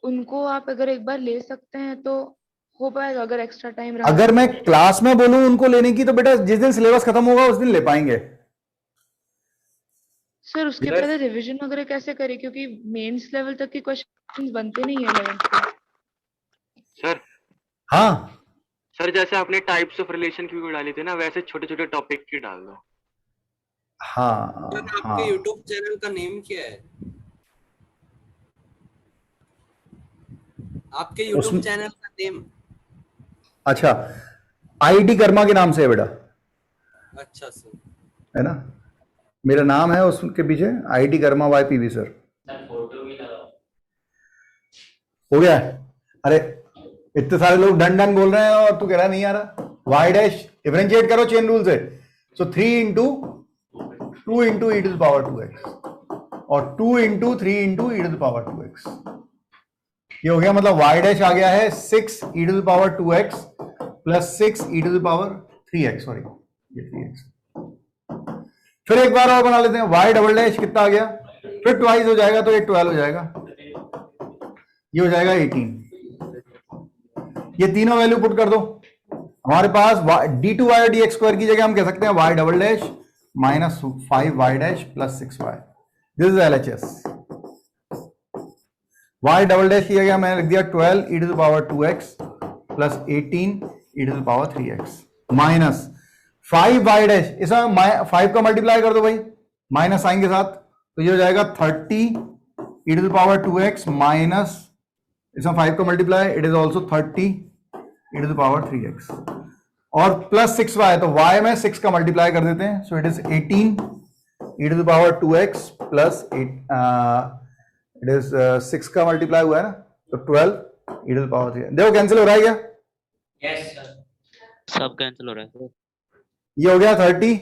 उनको आप अगर एक बार ले सकते हैं तो हो पाएगा अगर एक्स्ट्रा टाइम रहा। अगर मैं क्लास में बोलूं उनको लेने की तो बेटा जिस दिन सिलेबस खत्म होगा उस दिन ले पाएंगे। सर उसके पहले रिवीजन वगैरह कैसे करें, क्योंकि मेंस लेवल तक के क्वेश्चंस बनते नहीं है 11th के। सर हाँ सर, जैसे आपने टाइप्स ऑफ रिलेशन की वीडियो डाली थी ना, वैसे छोटे छोटे टॉपिक की डाल दो। हाँ सर आपके यूट्यूब चैनल का नेम क्या है? आपके यूट्यूब चैनल का नेम? अच्छा, आईडी कर्मा के नाम से है बेटा, अच्छा सर, है ना, मेरा नाम है उसके पीछे ID Karma YPV sir. Photo भी लगाओ। हो गया? अरे इतने सारे लोग डन डन बोल रहे हैं और तू कह रहा नहीं आ रहा। वाई डैश डिफरेंशिएट करो चेन रूल से। So 3 into 2 into e to the power 2x और 2 into 3 into e to the power 2x। ये हो गया, मतलब वाई डैश आ गया है 6 E to the power 2x plus 6 E to the power 3x, sorry ये 3x। फिर एक बार और बना लेते हैं, वाई डबल डैश कितना आ गया, फिर ट्वाइस हो जाएगा तो ये 12 हो जाएगा, ये हो जाएगा 18। ये तीनों वैल्यू पुट कर दो, हमारे पास d2y और dx² की जगह हम कह सकते हैं y double dash minus 5y dash plus 6y। This is LHS। y double dash की जगह मैंने लिख दिया 12 e to the power 2x plus 18 e to the power 3x minus 5y dash, इसमें 5 का मल्टीप्लाई कर दो भाई माइनस साइन के साथ, तो ये हो जाएगा 30 e to the power 2x minus, इसमें 5 का multiply, it is also 30 e to the power 3x और प्लस 6y, तो y में 6 का मल्टीप्लाई कर देते हैं, so it is 18 e to the power 2x plus 8, it is 6 का मल्टीप्लाई हुआ है ना, तो 12 e टू द पावर 3। देखो कैंसिल हो रहा है क्या? यस सर, सब कैंसिल हो रहा है सर। ये हो गया 30,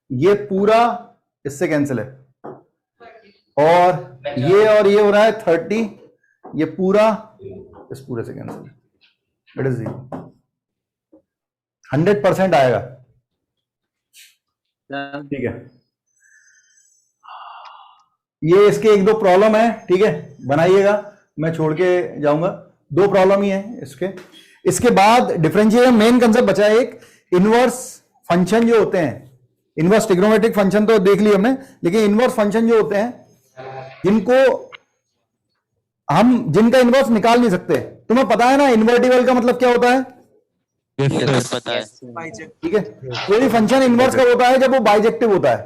ये पूरा इससे कैंसिल है, और ये हो रहा है 30, ये पूरा इस पूरे से कैंसिल है, इट इज 0। 100% आएगा, ठीक है। ये इसके एक दो प्रॉब्लम है, ठीक है, बनाइएगा, मैं छोड़ के जाऊंगा, 2 प्रॉब्लम ही है इसके। इसके बाद डिफरेंशिएशन मेन कंसेप्ट बचा है एक, इनवर्स फंक्शन जो होते हैं, इनवर्स ट्रिग्नोमेट्रिक फंक्शन तो देख लिया हमने, लेकिन इनवर्स फंक्शन जो होते हैं जिनको हम जिनका इनवर्स निकाल नहीं सकते, तुम्हें पता है ना इन्वर्टिबल का मतलब क्या होता है? पता है, ठीक है, कोई फंक्शन इनवर्स कब होता है? जब वो बाइजेक्टिव होता है।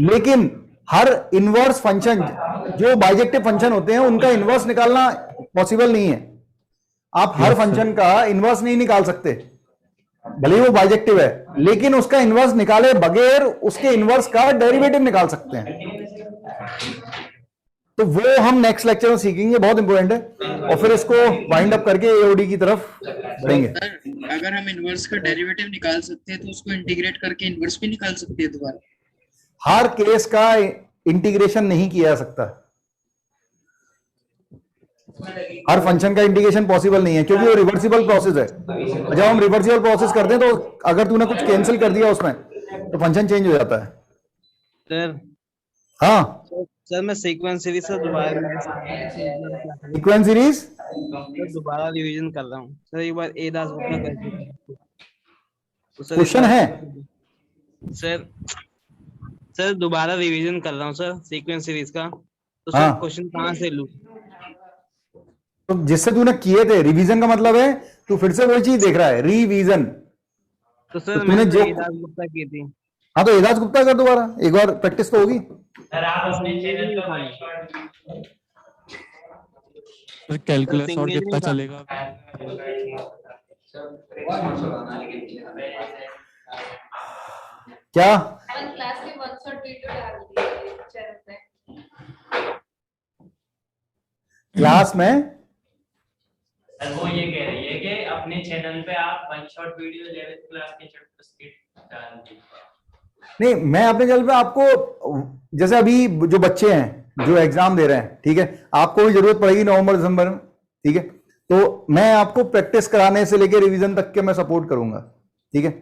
लेकिन हर इनवर्स फंक्शन जो बाइजेक्टिव फंक्शन होते हैं उनका इनवर्स निकालना पॉसिबल नहीं है। आप हर फंक्शन का इनवर्स नहीं निकाल सकते, भले ही वो बाइजेक्टिव है, लेकिन उसका इनवर्स निकाले बगैर उसके इनवर्स का डेरिवेटिव निकाल सकते हैं। तो वो हम नेक्स्ट लेक्चर में सीखेंगे, बहुत इंपॉर्टेंट है, और फिर इसको वाइंड अप करके एओडी की तरफ बढ़ेंगे। अगर हम इनवर्स का डेरिवेटिव निकाल सकते हैं तो उसको इंटीग्रेट करके इनवर्स भी निकाल सकते हैं दोबारा। हर केस का इंटीग्रेशन नहीं किया जा सकता, हर फंक्शन का इंटीग्रेशन पॉसिबल नहीं है, क्योंकि वो रिवर्सिबल प्रोसेस है। जब हम रिवर्सिबल प्रोसेस करते हैं तो अगर तूने कुछ कैंसिल कर दिया उसमें तो फंक्शन चेंज हो जाता है। सर हाँ सर, मैं सीक्वेंस सीरीज से दोबारा दोबारा रिवीजन कर रहा हूँ सर। एक बार एदास क्वेश्चन है सर दोबारा रिवीजन कर रहा हूँ सर सीक्वेंस सीरीज का, तो सर हाँ। क्वेश्चन कहाँ से लूँ? तो जिससे तूने किए थे, रिवीजन का मतलब है तू फिर से वही चीज देख रहा है, रिवीजन। तो सर तो तूने जो एदास गुप्ता की थी। हाँ, तो एजाज गुप्ता कर दोबारा, एक बार प्रैक्टिस तो होगी। कैलकुलस और कितना चलेगा? क्या क्लास के 132 डाल दिए। क्लास में सर वो ये कह रही है कि अपने चैनल पे आप one shot video 11th class के चैप्टर्स की डाल दीजिए। नहीं, मैं अपने चैनल पे आपको, जैसे अभी जो बच्चे हैं जो एग्जाम दे रहे हैं, ठीक है, आपको भी जरूरत पड़ेगी नवंबर दिसंबर में, ठीक है, तो मैं आपको प्रैक्टिस कराने से लेके रिवीजन तक के मैं सपोर्ट करूंगा, ठीक है।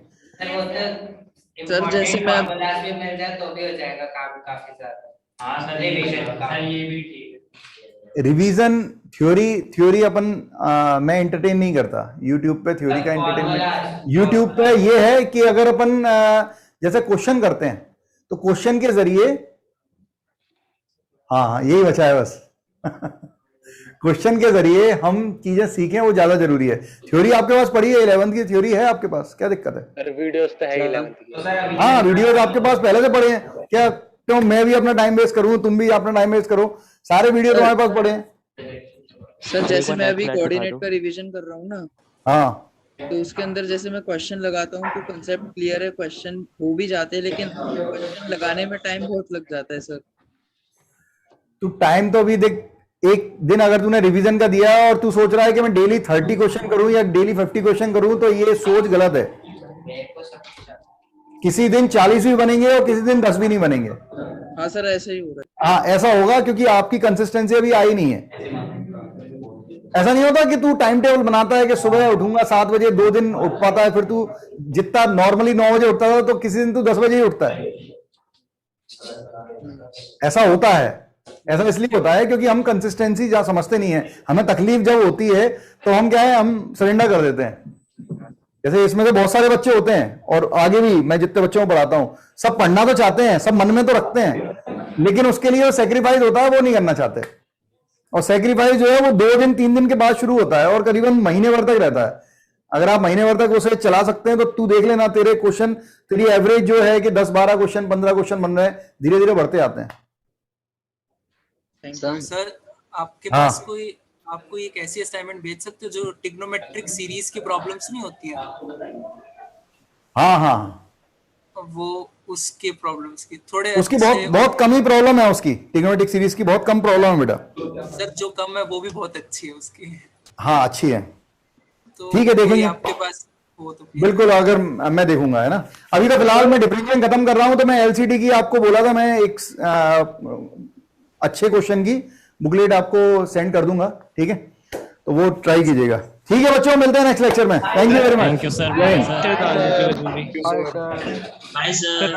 सर जैसे मैं क्लास में मिल जाए तो भी हो जाएगा काम काफी ज्यादा। हाँ सर ये भी ठीक है। रिवीजन थ्योरी अपन मैं एंटरटेन नहीं करता यूट्यूब पे, थ्योरी का एंटरटेनमेंट यूट्यूब पे ये है कि अगर अपन जैसे क्वेश्चन करते हैं तो क्वेश्चन के जरिए, हाँ यही बचा है बस क्वेश्चन के जरिए हम चीजें सीखें, वो ज्यादा जरूरी है। थ्योरी आपके पास पढ़ी है, 11th की थ्योरी है आपके पास, क्या दिक्कत है? वीडियोस तो है 11th की। हाँ वीडियोस आपके पास पहले से पढ़े हैं क्या? क्यों मैं भी अपना टाइम वेस्ट करूं, तुम भी अपना टाइम वेस्ट करो, सारे वीडियो तुम्हारे पास पढ़े हैं। सर जैसे मैं अभी कोऑर्डिनेट का रिवीजन कर रहा हूँ ना, हाँ, तो उसके अंदर जैसे मैं क्वेश्चन लगाता हूँ तो कंसेप्ट क्लियर है, क्वेश्चन हो भी जाते हैं, लेकिन क्वेश्चन लगाने में टाइम बहुत लग जाता है सर। तो टाइम तो अभी देख, एक दिन अगर तूने रिवीजन का दिया और तू सोच रहा है कि मैं डेली 30 क्वेश्चन करूं या डेली 50 क्वेश्चन करूं, तो ये सोच गलत है। किसी दिन 40 भी बनेंगे और किसी दिन 10 भी नहीं बनेंगे। हाँ सर ऐसे ही हो रहा है। हाँ ऐसा होगा क्योंकि आपकी कंसिस्टेंसी अभी आई नहीं है। ऐसा नहीं होता कि तू टाइम टेबल बनाता है कि सुबह उठूंगा 7 बजे, 2 दिन उठ पाता है, फिर तू जितना नॉर्मली 9 बजे उठता था तो किसी दिन तू 10 बजे ही उठता है। ऐसा होता है, ऐसा इसलिए होता है क्योंकि हम कंसिस्टेंसी जहां समझते नहीं है। हमें तकलीफ जब होती है तो हम क्या है, हम सरेंडर कर देते हैं। जैसे इसमें से बहुत सारे बच्चे होते हैं और आगे भी मैं जितने बच्चों को पढ़ाता हूं, सब पढ़ना तो चाहते हैं, सब मन में तो रखते हैं, लेकिन उसके लिए जो सेक्रीफाइस होता है वो नहीं करना चाहते। और सेक्रीफाइस जो है वो 2 दिन 3 दिन के बाद शुरू होता है और करीबन महीने भर तक रहता है। अगर आप महीने भर तक उसे चला सकते हैं तो तू देख लेना, तेरे क्वेश्चन, तेरी एवरेज जो है कि 10-12 क्वेश्चन 15 क्वेश्चन बन रहे हैं, धीरे धीरे बढ़ते आते हैं। सर आपके हाँ। पास कोई, आप कोई एक ऐसी असाइनमेंट भेज सकते हो जो ट्रिग्नोमेट्रिक सीरीज की प्रॉब्लम्स नहीं होती है, हाँ हाँ, वो उसके प्रॉब्लम्स की थोड़े उसकी बहुत कम ही प्रॉब्लम है, उसकी ट्रिग्नोमेट्रिक सीरीज की बहुत कम प्रॉब्लम है बेटा। सर जो कम है वो भी बहुत अच्छी है उसकी। हाँ अच्छी है, तो ठीक है देखेंगे आपके पास वो तो बिल्कुल, अगर मैं देखूंगा, है ना। अभी तो फिलहाल मैं डिफरेंशिएशन खत्म कर रहा हूं, तो मैं एलसीडी की आपको बोला था, मैं एक अच्छे क्वेश्चन की बुकलेट आपको सेंड कर दूंगा, ठीक है, तो वो ट्राई कीजिएगा। ठीक है बच्चों, मिलते हैं नेक्स्ट लेक्चर में। Thank you very much. Thank you sir. Bye sir.